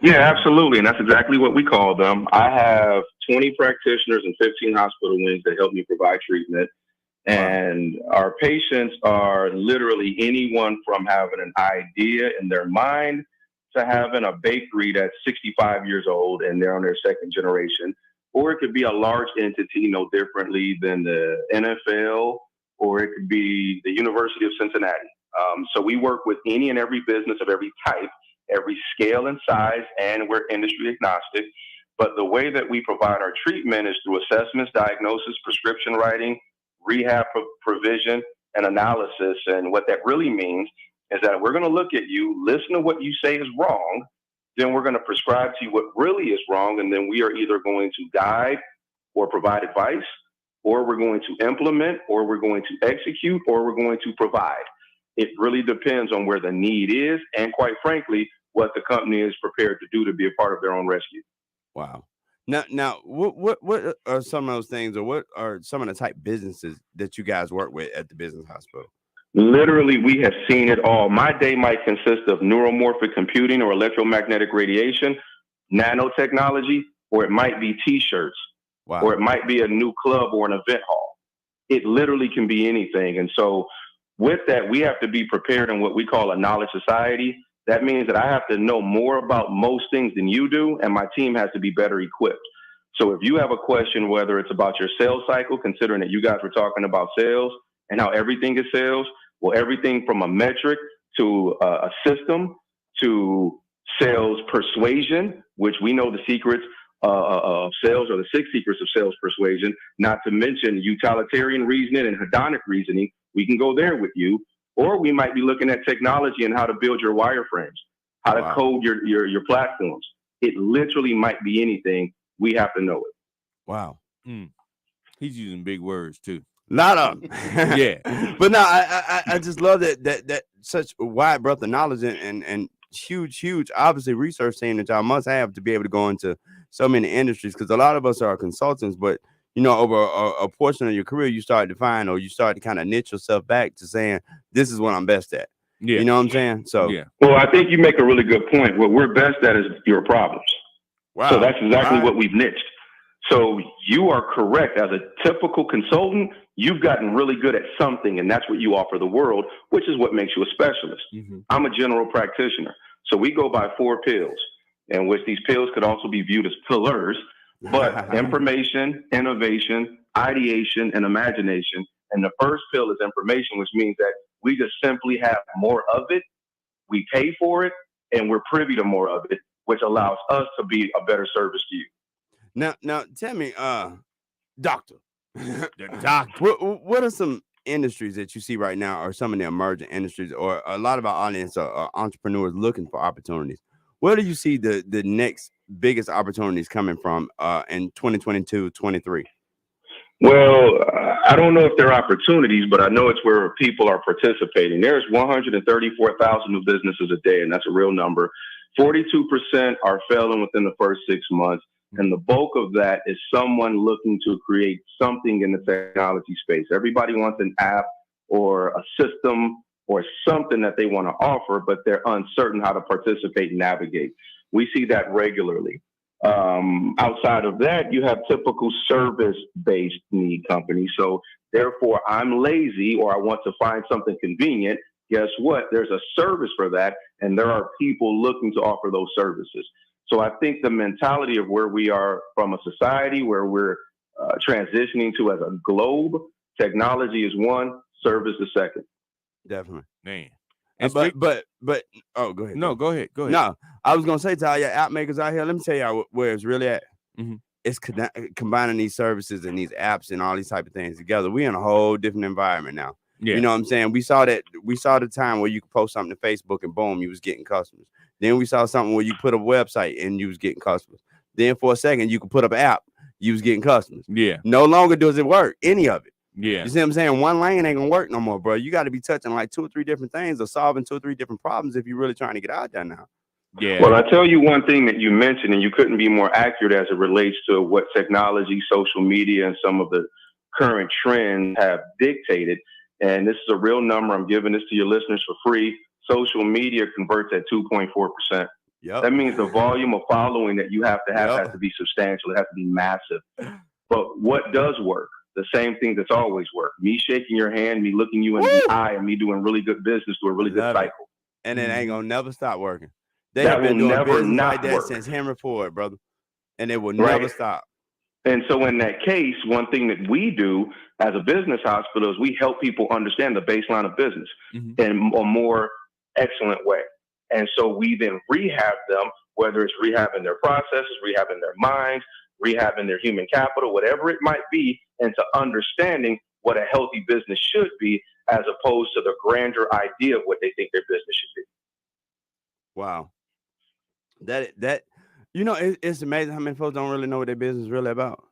S18: Yeah, absolutely. And that's exactly what we call them. I have 20 practitioners and 15 hospital wings that help me provide treatment. And our patients are literally anyone from having an idea in their mind to having a bakery that's 65 years old and they're on their second generation. Or it could be a large entity, no differently than the NFL, or it could be the University of Cincinnati. So we work with any and every business of every type, every scale and size, and we're industry agnostic. But the way that we provide our treatment is through assessments, diagnosis, prescription writing, rehab provision, and analysis. And what that really means is that we're going to look at you, listen to what you say is wrong, then we're going to prescribe to you what really is wrong, and then we are either going to guide or provide advice, or we're going to implement, or we're going to execute, or we're going to provide. It really depends on where the need is, and quite frankly, what the company is prepared to do to be a part of their own rescue.
S8: Wow. Now, what are some of those things, or what are some of the type businesses that you guys work with at the business hospital?
S18: Literally, we have seen it all. My day might consist of neuromorphic computing or electromagnetic radiation, nanotechnology, or it might be T-shirts, or it might be a new club or an event hall. It literally can be anything. And so with that, we have to be prepared in what we call a knowledge society. That means that I have to know more about most things than you do, and my team has to be better equipped. So if you have a question, whether it's about your sales cycle, considering that you guys were talking about sales and how everything is sales, well, everything from a metric to a system to sales persuasion, which we know the secrets of sales, or the 6 secrets of sales persuasion, not to mention utilitarian reasoning and hedonic reasoning. We can go there with you. Or we might be looking at technology and how to build your wireframes, how to code your platforms. It literally might be anything. We have to know it.
S9: Wow. He's using big words too.
S8: A lot of them.
S9: Yeah.
S8: But no, I just love that such a wide breadth of knowledge and huge, obviously, research team that y'all must have to be able to go into so many industries, because a lot of us are consultants, but over a portion of your career, you start to find, or you start to kind of niche yourself back to saying, this is what I'm best at.
S9: Yeah.
S8: You know what I'm saying? So,
S9: yeah.
S18: Well, I think you make a really good point. What we're best at is your problems.
S8: Wow.
S18: So that's exactly what we've niched. So you are correct. As a typical consultant, you've gotten really good at something, and that's what you offer the world, which is what makes you a specialist.
S9: Mm-hmm.
S18: I'm a general practitioner. So we go by 4 pills, in which these pills could also be viewed as pillars. But information, innovation, ideation, and imagination. And the first pill is information, which means that we just simply have more of it. We pay for it, and we're privy to more of it, which allows us to be a better service to you.
S8: Now tell me, doctor, what are some industries that you see right now, or some of the emerging industries, or a lot of our audience are entrepreneurs looking for opportunities? Where do you see the next biggest opportunities coming from in 2022, 23?
S18: Well, I don't know if they're opportunities, but I know it's where people are participating. There's 134,000 new businesses a day, and that's a real number. 42% are failing within the first 6 months. And the bulk of that is someone looking to create something in the technology space. Everybody wants an app or a system or something that they want to offer, but they're uncertain how to participate and navigate. We see that regularly. Outside of that, you have typical service-based need companies. So therefore, I'm lazy or I want to find something convenient. Guess what? There's a service for that, and there are people looking to offer those services. So I think the mentality of where we are from a society, where we're transitioning to as a globe, technology is one, service is second.
S8: Definitely.
S9: Man.
S8: But oh, go ahead.
S9: No, go ahead. Go ahead.
S8: No, I was gonna say to all your app makers out here, let me tell y'all where it's really at.
S9: Mm-hmm.
S8: It's combining these services and these apps and all these type of things together. We're in a whole different environment now.
S9: Yeah.
S8: You know what I'm saying? We saw the time where you could post something to Facebook and boom, you was getting customers. Then we saw something where you put a website and you was getting customers. Then for a second, you could put up an app, you was getting customers.
S9: Yeah.
S8: No longer does it work, any of it.
S9: Yeah.
S8: You see what I'm saying? One lane ain't gonna work no more, bro. You got to be touching like 2 or 3 different things or solving 2 or 3 different problems if you're really trying to get out there now.
S9: Yeah.
S18: Well, I tell you one thing that you mentioned, and you couldn't be more accurate as it relates to what technology, social media, and some of the current trends have dictated. And this is a real number. I'm giving this to your listeners for free. Social media converts at 2.4%.
S8: Yep.
S18: That means the volume of following that you have to have has to be substantial. It has to be massive. But what does work? The same thing that's always worked. Me shaking your hand, me looking you in the eye, and me doing really good business through a really good cycle.
S8: And it ain't gonna never stop working. They
S18: That
S8: have been
S18: will
S8: doing
S18: never
S8: business
S18: not
S8: like that
S18: work.
S8: since Henry Ford, brother. And it will
S18: Right.
S8: never stop.
S18: And so in that case, one thing that we do as a business hospital is we help people understand the baseline of business in a more excellent way. And so we then rehab them, whether it's rehabbing their processes, rehabbing their minds, rehabbing their human capital, whatever it might be, into understanding what a healthy business should be as opposed to the grander idea of what they think their business should be.
S8: Wow. That you know, it's amazing how many folks don't really know what their business is really about.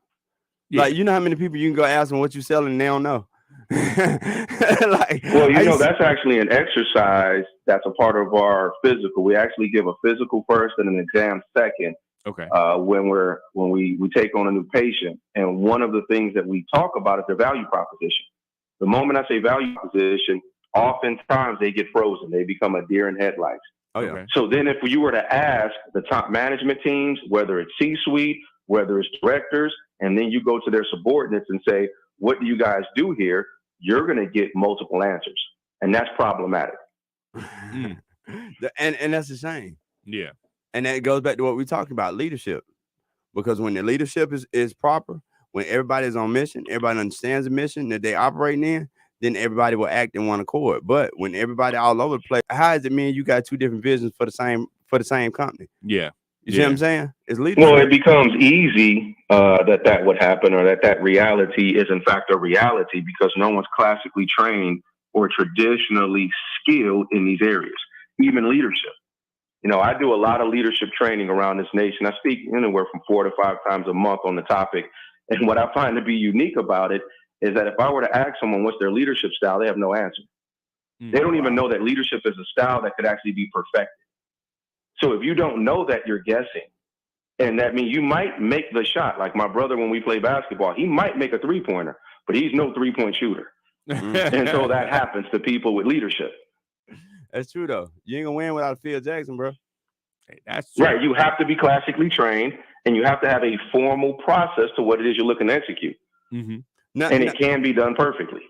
S18: Yeah.
S8: Like, you know how many people you can go ask them what you selling and they don't know.
S18: Well, you know, that's actually an exercise that's a part of our physical. We actually give a physical first and an exam second.
S9: Okay.
S18: When we take on a new patient. And one of the things that we talk about is their value proposition. The moment I say value proposition, oftentimes they get frozen. They become a deer in headlights.
S8: Oh, yeah. Okay.
S18: So then if you were to ask the top management teams, whether it's C-suite, whether it's directors, and then you go to their subordinates and say, what do you guys do here? You're going to get multiple answers. And that's problematic.
S8: And that's the shame.
S9: Yeah.
S8: And that goes back to what we talked about, leadership. Because when the leadership is proper, when everybody's on mission, everybody understands the mission that they operating in, then everybody will act in one accord. But when everybody all over the place, how does it mean you got 2 different visions for the same company?
S9: Yeah.
S8: You see what I'm saying? It's leadership.
S18: Well, it becomes easy that would happen, or that reality is in fact a reality, because no one's classically trained or traditionally skilled in these areas, even leadership. You know, I do a lot of leadership training around this nation. I speak anywhere from 4 to 5 times a month on the topic. And what I find to be unique about it is that if I were to ask someone what's their leadership style, they have no answer. They don't even know that leadership is a style that could actually be perfected. So if you don't know that, you're guessing. And that means you might make the shot. Like my brother, when we play basketball, he might make a 3-pointer, but he's no 3-point shooter. And so that happens to people with leadership.
S8: That's true, though. You ain't gonna win without Phil Jackson, bro.
S9: Hey, that's true.
S18: Right. You have to be classically trained, and you have to have a formal process to what it is you're looking to execute.
S8: Now,
S18: and it can be done perfectly.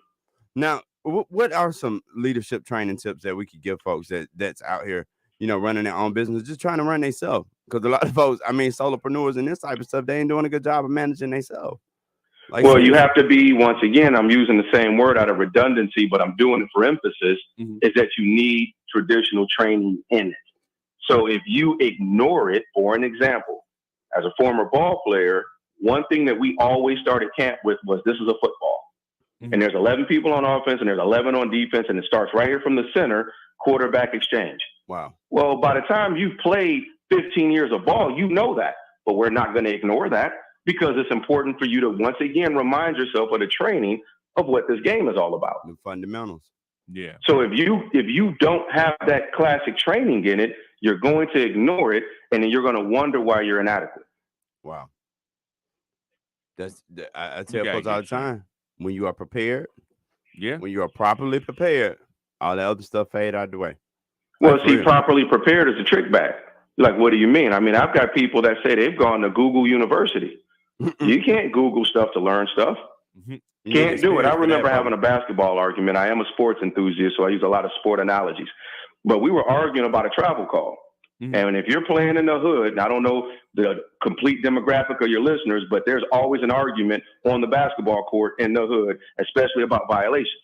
S8: Now, what are some leadership training tips that we could give folks that's out here, you know, running their own business, just trying to run themselves? Because a lot of folks, I mean, solopreneurs and this type of stuff, they ain't doing a good job of managing themselves. Like,
S18: well, you have to be, once again, I'm using the same word out of redundancy, but I'm doing it for emphasis, is that you need traditional training in it. So if you ignore it, for an example, as a former ball player, one thing that we always started camp with was this is a football. And there's 11 people on offense and there's 11 on defense, and it starts right here from the center, quarterback exchange.
S8: Wow.
S18: Well, by the time you've played 15 years of ball, you know that, but we're not going to ignore that, because it's important for you to once again remind yourself of the training of what this game is all about.
S8: The fundamentals.
S9: Yeah.
S18: So if you don't have that classic training in it, you're going to ignore it, and then you're going to wonder why you're inadequate.
S8: Wow. I tell folks all the time, when you are prepared, when you are properly prepared, all that other stuff fade out of the way.
S18: Well, see, properly prepared is a trick bag. You're like, what do you mean? I mean, I've got people that say they've gone to Google University. You can't Google stuff to learn stuff. Can't do it. I remember having a basketball argument. I am a sports enthusiast, so I use a lot of sport analogies. But we were arguing about a travel call. And if you're playing in the hood, and I don't know the complete demographic of your listeners, but there's always an argument on the basketball court in the hood, especially about violations.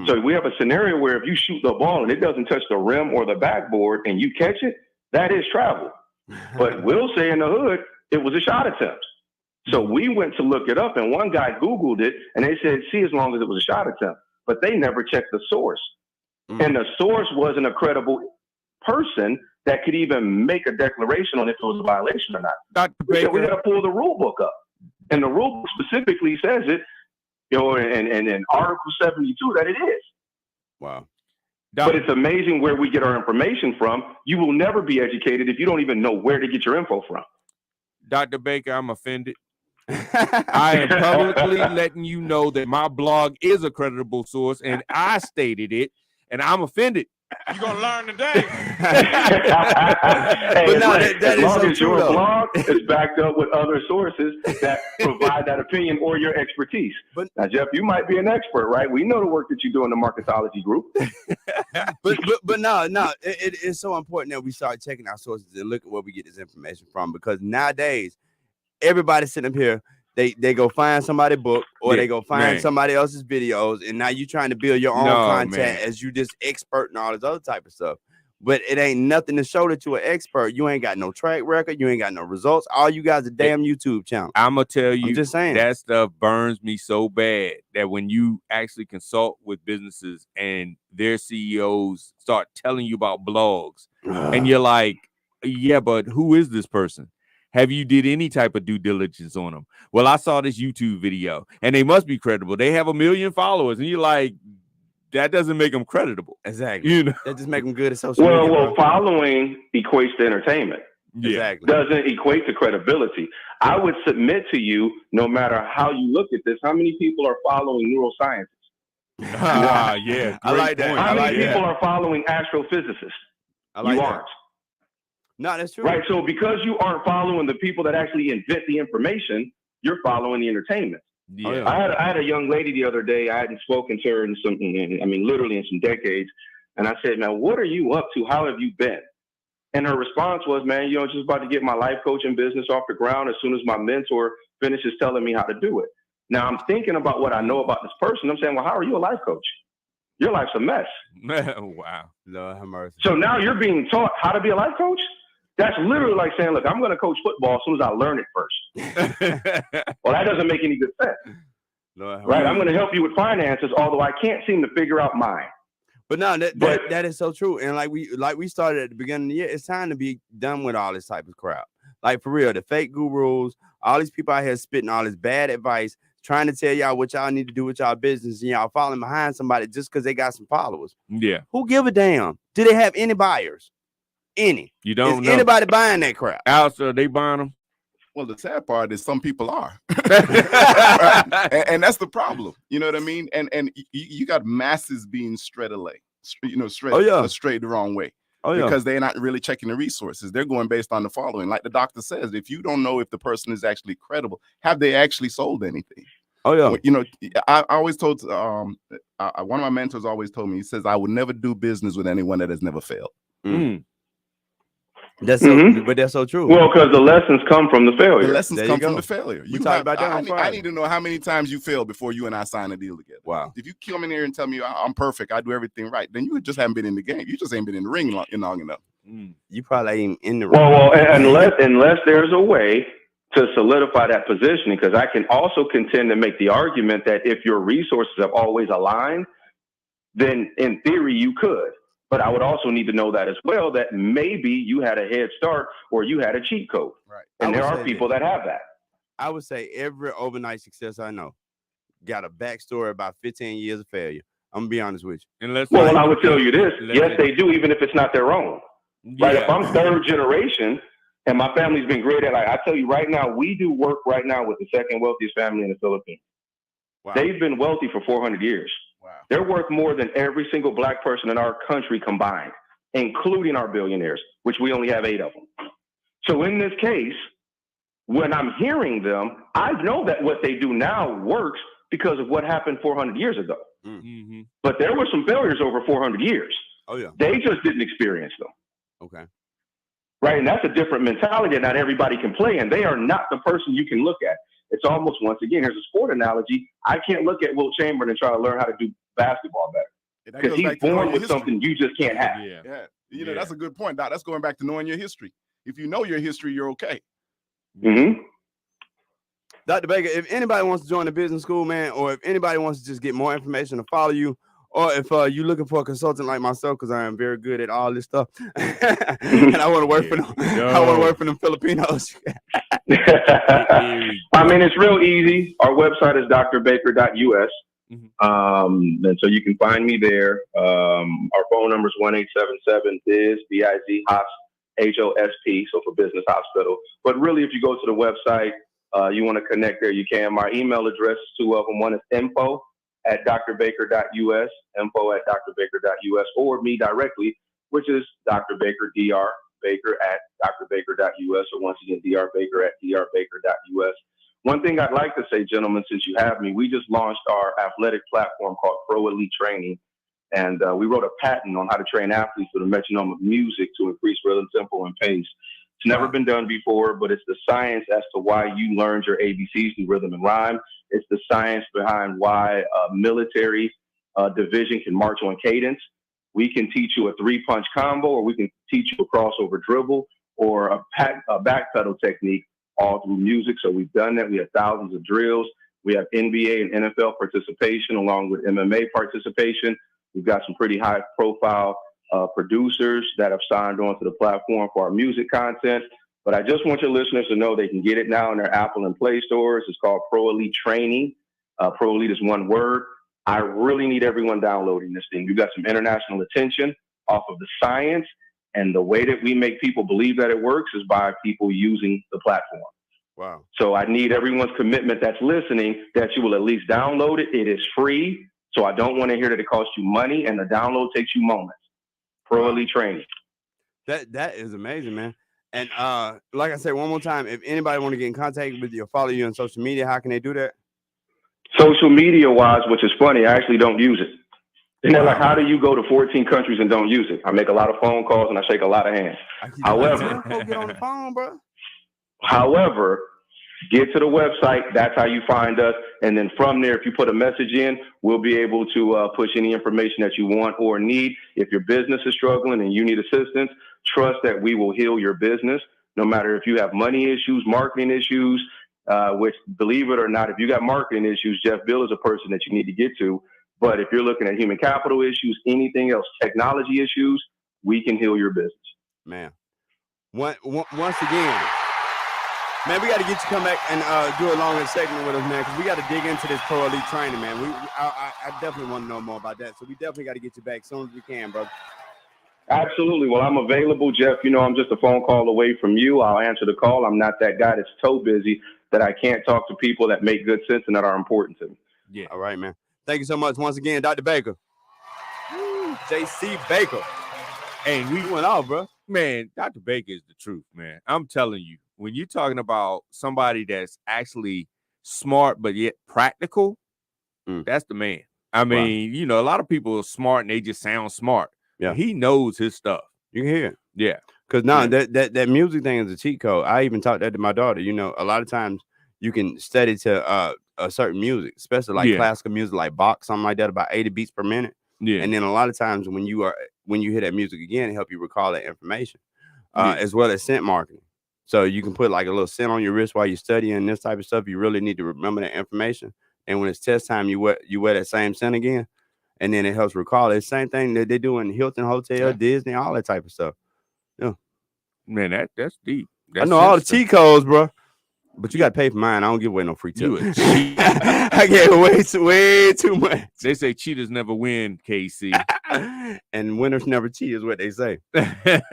S18: So we have a scenario where if you shoot the ball and it doesn't touch the rim or the backboard and you catch it, that is travel. But we'll say in the hood, it was a shot attempt. So we went to look it up, and one guy Googled it, and they said, see, as long as it was a shot attempt. But they never checked the source. And the source wasn't a credible person that could even make a declaration on if it was a violation or not.
S9: Dr. Baker,
S18: we got to pull the rule book up. And the rule book specifically says it, you know, in Article 72 that it is.
S8: Wow.
S18: But it's amazing where we get our information from. You will never be educated if you don't even know where to get your info from.
S9: Dr. Baker, I'm offended. I am publicly letting you know that my blog is a creditable source, and I stated it, and I'm offended.
S15: You're gonna learn today.
S18: But no, as long as your blog is backed up with other sources that provide that opinion or your expertise. But now, Jeff, you might be an expert, right? We know the work that you do in the Marketology group.
S8: but no, it's so important that we start checking our sources and look at where we get this information from, because nowadays everybody's sitting up here. They go find somebody's book, or they go find somebody else's videos, and now you're trying to build your own content as you just expert and all this other type of stuff. But it ain't nothing to show that you're an expert. You ain't got no track record. You ain't got no results. All you guys are damn YouTube channel.
S9: I'm gonna tell you,
S8: I'm just saying,
S9: that stuff burns me so bad that when you actually consult with businesses and their CEOs start telling you about blogs, and you're like, yeah, but who is this person? Have you did any type of due diligence on them? Well, I saw this YouTube video, and they must be credible. They have 1 million followers, and you're like, that doesn't make them creditable.
S8: Exactly.
S9: You know,
S8: that just make them good at social media.
S18: Well, following equates to entertainment.
S8: Exactly.
S18: Doesn't equate to credibility. I would submit to you, no matter how you look at this, how many people are following neuroscientists?
S9: Yeah,
S8: I like that.
S18: How many people are following astrophysicists?
S8: I like
S18: you
S8: that.
S18: aren't.
S8: No, that's true.
S18: Right. So because you aren't following the people that actually invent the information, you're following the entertainment.
S9: Yeah.
S18: I had a young lady the other day. I hadn't spoken to her in literally in some decades. And I said, man, what are you up to? How have you been? And her response was, man, you know, just about to get my life coaching business off the ground as soon as my mentor finishes telling me how to do it. Now I'm thinking about what I know about this person. I'm saying, well, how are you a life coach? Your life's a mess.
S9: Wow.
S8: Lord have mercy.
S18: So now you're being taught how to be a life coach? That's literally like saying, look, I'm going to coach football as soon as I learn it first. Well, that doesn't make any good sense. Right? I'm going to help you with finances, although I can't seem to figure out mine.
S8: But no, that is so true. And like we started at the beginning of the year, it's time to be done with all this type of crap. Like, for real, the fake gurus, all these people out here spitting all this bad advice, trying to tell y'all what y'all need to do with y'all business, and y'all falling behind somebody just because they got some followers.
S9: Yeah.
S8: Who give a damn? Do they have any buyers? Any?
S9: You don't know.
S8: Anybody buying that crap?
S9: Alistair, they buying them?
S10: Well, the sad part is some people are. and that's the problem. You know what I mean? And you got masses being straight straight the wrong way. Because they're not really checking the resources. They're going based on the following. Like the doctor says, if you don't know if the person is actually credible, have they actually sold anything? You know, I always told, one of my mentors always told me, he says, I would never do business with anyone that has never failed.
S8: That's so, but that's so true.
S18: Well, because the lessons come from the failure.
S10: The lessons come from the failure.
S8: We talked about that on Friday.
S10: I need to know how many times you failed before you and I sign a deal together.
S8: Wow.
S10: If you come in here and tell me I'm perfect, I do everything right, then you just haven't been in the game. You just ain't been in the ring long enough.
S8: You probably ain't in the ring.
S18: Well, unless there's a way to solidify that positioning, because I can also contend to make the argument that if your resources have always aligned, then in theory you could. But I would also need to know that as well, that maybe you had a head start or you had a cheat code.
S8: Right.
S18: And there are people that have that.
S8: I would say every overnight success I know got a backstory about 15 years of failure. I'm going to be honest with you.
S18: Well, I would tell you this. Yes, they do, even if it's not their own. Right? If I'm third generation and my family's been great at, like I tell you right now, we do work right now with the second wealthiest family in the Philippines. Wow. They've been wealthy for 400 years. Wow. They're worth more than every single black person in our country combined. including our billionaires, which we only have 8 of them. So in this case, when I'm hearing them, I know that what they do now works because of what happened 400 years ago.
S9: Mm-hmm.
S18: But there were some failures over 400 years.
S9: Oh, yeah.
S18: They just didn't experience them.
S9: Okay.
S18: Right. And that's a different mentality that not everybody can play. And they are not the person you can look at. It's almost, once again, here's a sport analogy. I can't look at Wilt Chamberlain and try to learn how to do basketball better. Because he's born with something you just can't have.
S10: Yeah. You know, that's a good point, Doc. That's going back to knowing your history. If you know your history, you're okay.
S18: Mm-hmm.
S8: Dr. Baker, if anybody wants to join the business school, man, or if anybody wants to just get more information to follow you, or if you're looking for a consultant like myself, because I am very good at all this stuff, and I want to work for them, I want to work for them Filipinos.
S18: I mean, it's real easy. Our website is drbaker.us. And so you can find me there. Our phone number is 1-877-BIZ, B-I-Z, HOSP, HOSP, so for business hospital. But really, if you go to the website, you want to connect there, you can. My email address is 2 of them. One is info@drbaker.us, info@drbaker.us, or me directly, which is Dr. Baker, Dr. Baker at drbaker.us, or once again, Dr. Baker at drbaker.us. One thing I'd like to say, gentlemen, since you have me, we just launched our athletic platform called Pro Elite Training. And we wrote a patent on how to train athletes with a metronome of music to increase rhythm, tempo, and pace. It's never been done before, but it's the science as to why you learned your ABCs through rhythm and rhyme. It's the science behind why a military division can march on cadence. We can teach you a 3-punch combo, or we can teach you a crossover dribble, or a back pedal technique, all through music. So we've done that. We have thousands of drills. We have NBA and NFL participation along with MMA participation. We've got some pretty high profile producers that have signed on to the platform for our music content. But I just want your listeners to know they can get it now in their Apple and Play stores. It's called Pro Elite Training. Pro Elite is one word. I really need everyone downloading this thing. We've got some international attention off of the science, and the way that we make people believe that it works is by people using the platform.
S8: Wow.
S18: So I need everyone's commitment that's listening that you will at least download it. It is free. So I don't want to hear that it costs you money, and the download takes you moments. Pro Elite Training.
S8: That is amazing, man. And like I said, one more time, if anybody want to get in contact with you or follow you on social media, how can they do that?
S18: Social media wise, which is funny, I actually don't use it. And they're like, how do you go to 14 countries and don't use it? I make a lot of phone calls and I shake a lot of hands. However,
S8: go get on the phone, bro.
S18: However, get to the website. That's how you find us. And then from there, if you put a message in, we'll be able to push any information that you want or need. If your business is struggling and you need assistance, trust that we will heal your business. No matter if you have money issues, marketing issues, which, believe it or not, if you got marketing issues, Jeff Beale is a person that you need to get to. But if you're looking at human capital issues, anything else, technology issues, we can heal your business.
S8: Man, once again, man, we got to get you come back and do a longer segment with us, man, because we got to dig into this Pro Elite Training, man. I definitely want to know more about that, so we definitely got to get you back as soon as we can, brother.
S18: Absolutely. Well, I'm available, Jeff. You know, I'm just a phone call away from you. I'll answer the call. I'm not that guy that's so busy that I can't talk to people that make good sense and that are important to me.
S8: Yeah. All right, man. Thank you so much once again, Dr. Baker. JC Baker.
S9: Hey, we went off, bro. Man, Dr. Baker is the truth, man. I'm telling you, when you're talking about somebody that's actually smart but yet practical, that's the man. I mean, you know, a lot of people are smart and they just sound smart.
S8: Yeah,
S9: he knows his stuff.
S8: You can hear it.
S9: Yeah,
S8: because now that music thing is a cheat code. I even taught that to my daughter. You know, a lot of times you can study to a certain music, especially like classical music, like Bach, something like that, about 80 beats per minute.
S9: Yeah,
S8: and then a lot of times when you hear that music again, it help you recall that information, as well as scent marketing. So you can put like a little scent on your wrist while you're studying this type of stuff. You really need to remember that information. And when it's test time, you wear that same scent again. And then it helps recall. It's the same thing that they do in Hilton Hotel, Disney, all that type of stuff. Yeah,
S9: man, that's deep.
S8: I know all the cheat codes, bro. But you got to pay for mine. I don't give away no free tip. I gave away way too much.
S9: They say cheaters never win, KC.
S8: And winners never cheat is what they say. I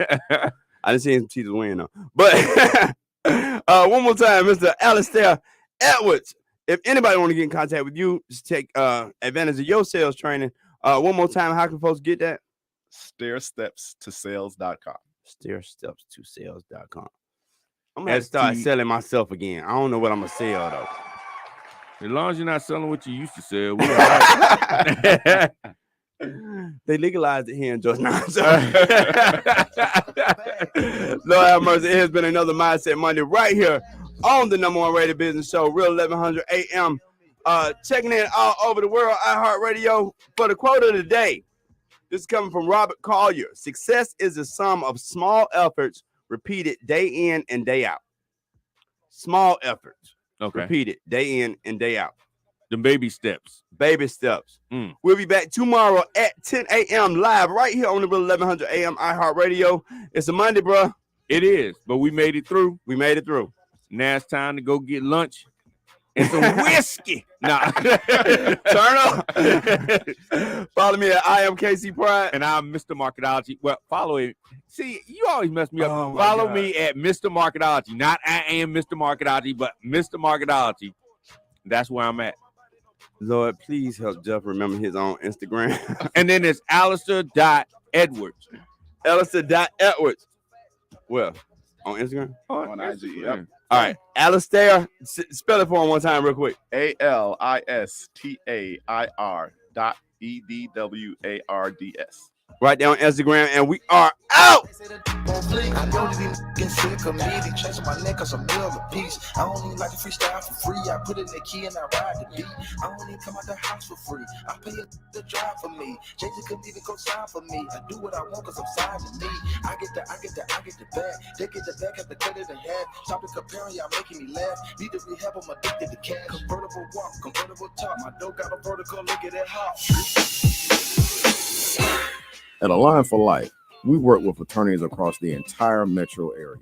S8: didn't see some cheaters win, though. But one more time, Mr. Allistair Edwards. If anybody want to get in contact with you, just take advantage of your sales training. One more time, how can folks get that?
S10: stairstepstosales.com.
S8: Stairstepstosales.com. I'm gonna have to start selling myself again. I don't know what I'm gonna sell though.
S9: As long as you're not selling what you used to sell, we all right.
S8: They legalized it here in Georgia. Lord have mercy. It has been another Mindset Monday right here on the #1 rated business show, Real 1100 AM. Checking in all over the world, iHeartRadio. For the quote of the day, this is coming from Robert Collier. Success is the sum of small efforts repeated day in and day out. Small efforts.
S9: Okay.
S8: Repeated day in and day out.
S9: The baby steps.
S8: Baby steps. We'll be back tomorrow at 10 a.m. live right here on the Real 1100 AM iHeartRadio. It's a Monday, bro.
S9: It is, but we made it through.
S8: We made it through.
S9: Now it's time to go get lunch and some whiskey.
S8: Nah. Turn up. Follow me at I am KC Pride.
S9: And I'm Mr. Marketology. Well, follow it. See, you always mess me up.
S8: Oh,
S9: follow me at Mr. Marketology. Not I am Mr. Marketology, but Mr. Marketology. That's where I'm at.
S8: Lord, please help Jeff remember his own Instagram.
S9: And then it's Allistair.Edwards.
S8: Allistair.Edwards. Well, on Instagram?
S10: On IG, yep.
S8: All right. Allistair, spell it for him one time real quick.
S10: ALISTAIR.EDWARDS.
S8: Right there on Instagram, and we are out.
S7: I know they be getting sick of me. They chasing my neck cause I'm real a piece. I don't even like to freestyle for free. I put in the key and I ride the beat. I don't even come out the house for free. I pay the drive for me. Jay-Z couldn't even go sign for me. I do what I want cause I'm signed to me. I get the bag. They get the back, have to cut it in half. Stop the comparing, y'all making me laugh. Need to rehab, I'm addicted to cash. Convertible walk, convertible talk. My dough got a vertical, look at that hop.
S11: At Align for Life, we work with attorneys across the entire metro area.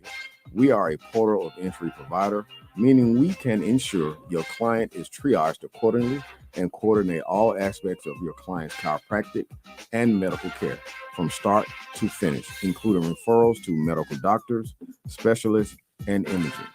S11: We are a portal of entry provider, meaning we can ensure your client is triaged accordingly and coordinate all aspects of your client's chiropractic and medical care from start to finish, including referrals to medical doctors, specialists, and imaging.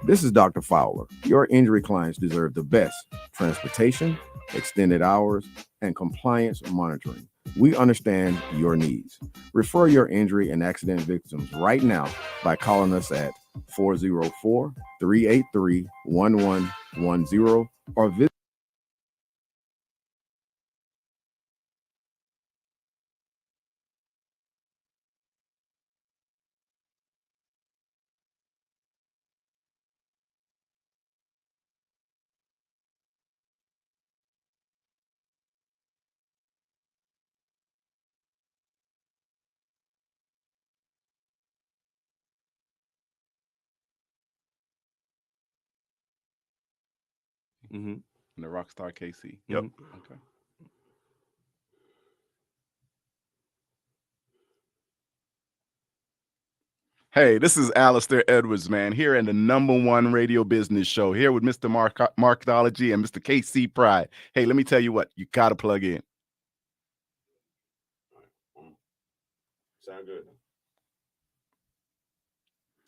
S11: This is Dr. Fowler. Your injury clients deserve the best: transportation, extended hours, and compliance monitoring. We understand your needs. Refer your injury and accident victims right now by calling us at 404-383-1110 or visit
S10: And the Rockstar KC. Yep. Okay. Hey, this is Allistair Edwards, man, here in the #1 radio business show, here with Mr. Marketology and Mr. KC Pride. Hey, let me tell you what, you got to plug in.
S8: Sound good.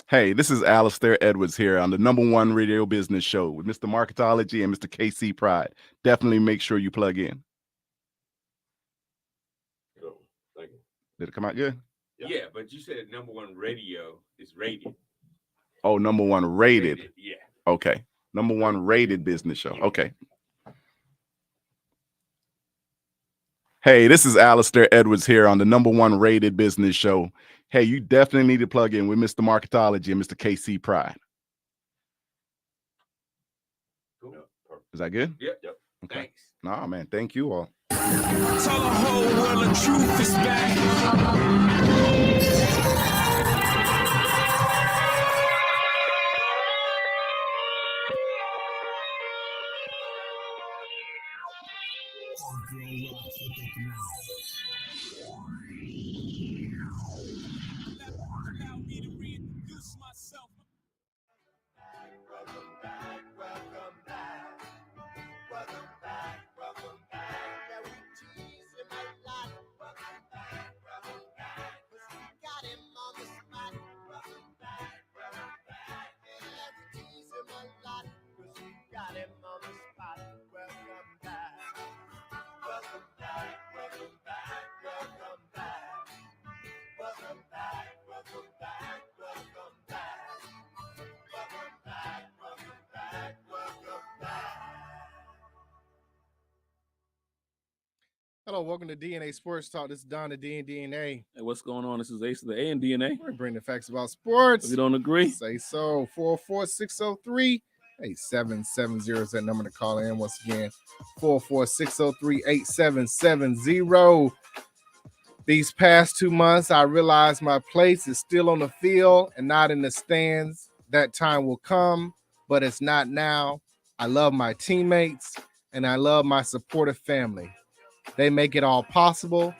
S10: Hey, this is Allistair Edwards here on the #1 radio business show with Mr. Marketology and Mr. KC Pride. Definitely make sure you plug in.
S9: Cool. Thank you.
S10: Did it come out good?
S9: Yeah, but you said #1 radio is rated.
S10: Oh, #1 rated.
S9: Yeah.
S10: Okay. #1 rated business show. Okay. Hey, this is Allistair Edwards here on the #1 rated business show. Hey, you definitely need to plug in with Mr. Marketology and Mr. KC Pride.
S9: Cool.
S10: Is that good?
S9: Yep.
S10: Okay.
S9: Thanks.
S10: Nah, man. Thank you all.
S4: Tell the whole world the truth is back.
S19: Hello, welcome to DNA Sports Talk. This is Don the D and DNA.
S20: Hey, what's going on? This is Ace of the A and DNA.
S19: We're bringing the facts about sports.
S20: If you don't agree,
S19: say so. 44603-8770 is that number to call in. Once again, 44603-8770. These past 2 months, I realized my place is still on the field and not in the stands. That time will come, but it's not now. I love my teammates and I love my supportive family. They make it all possible.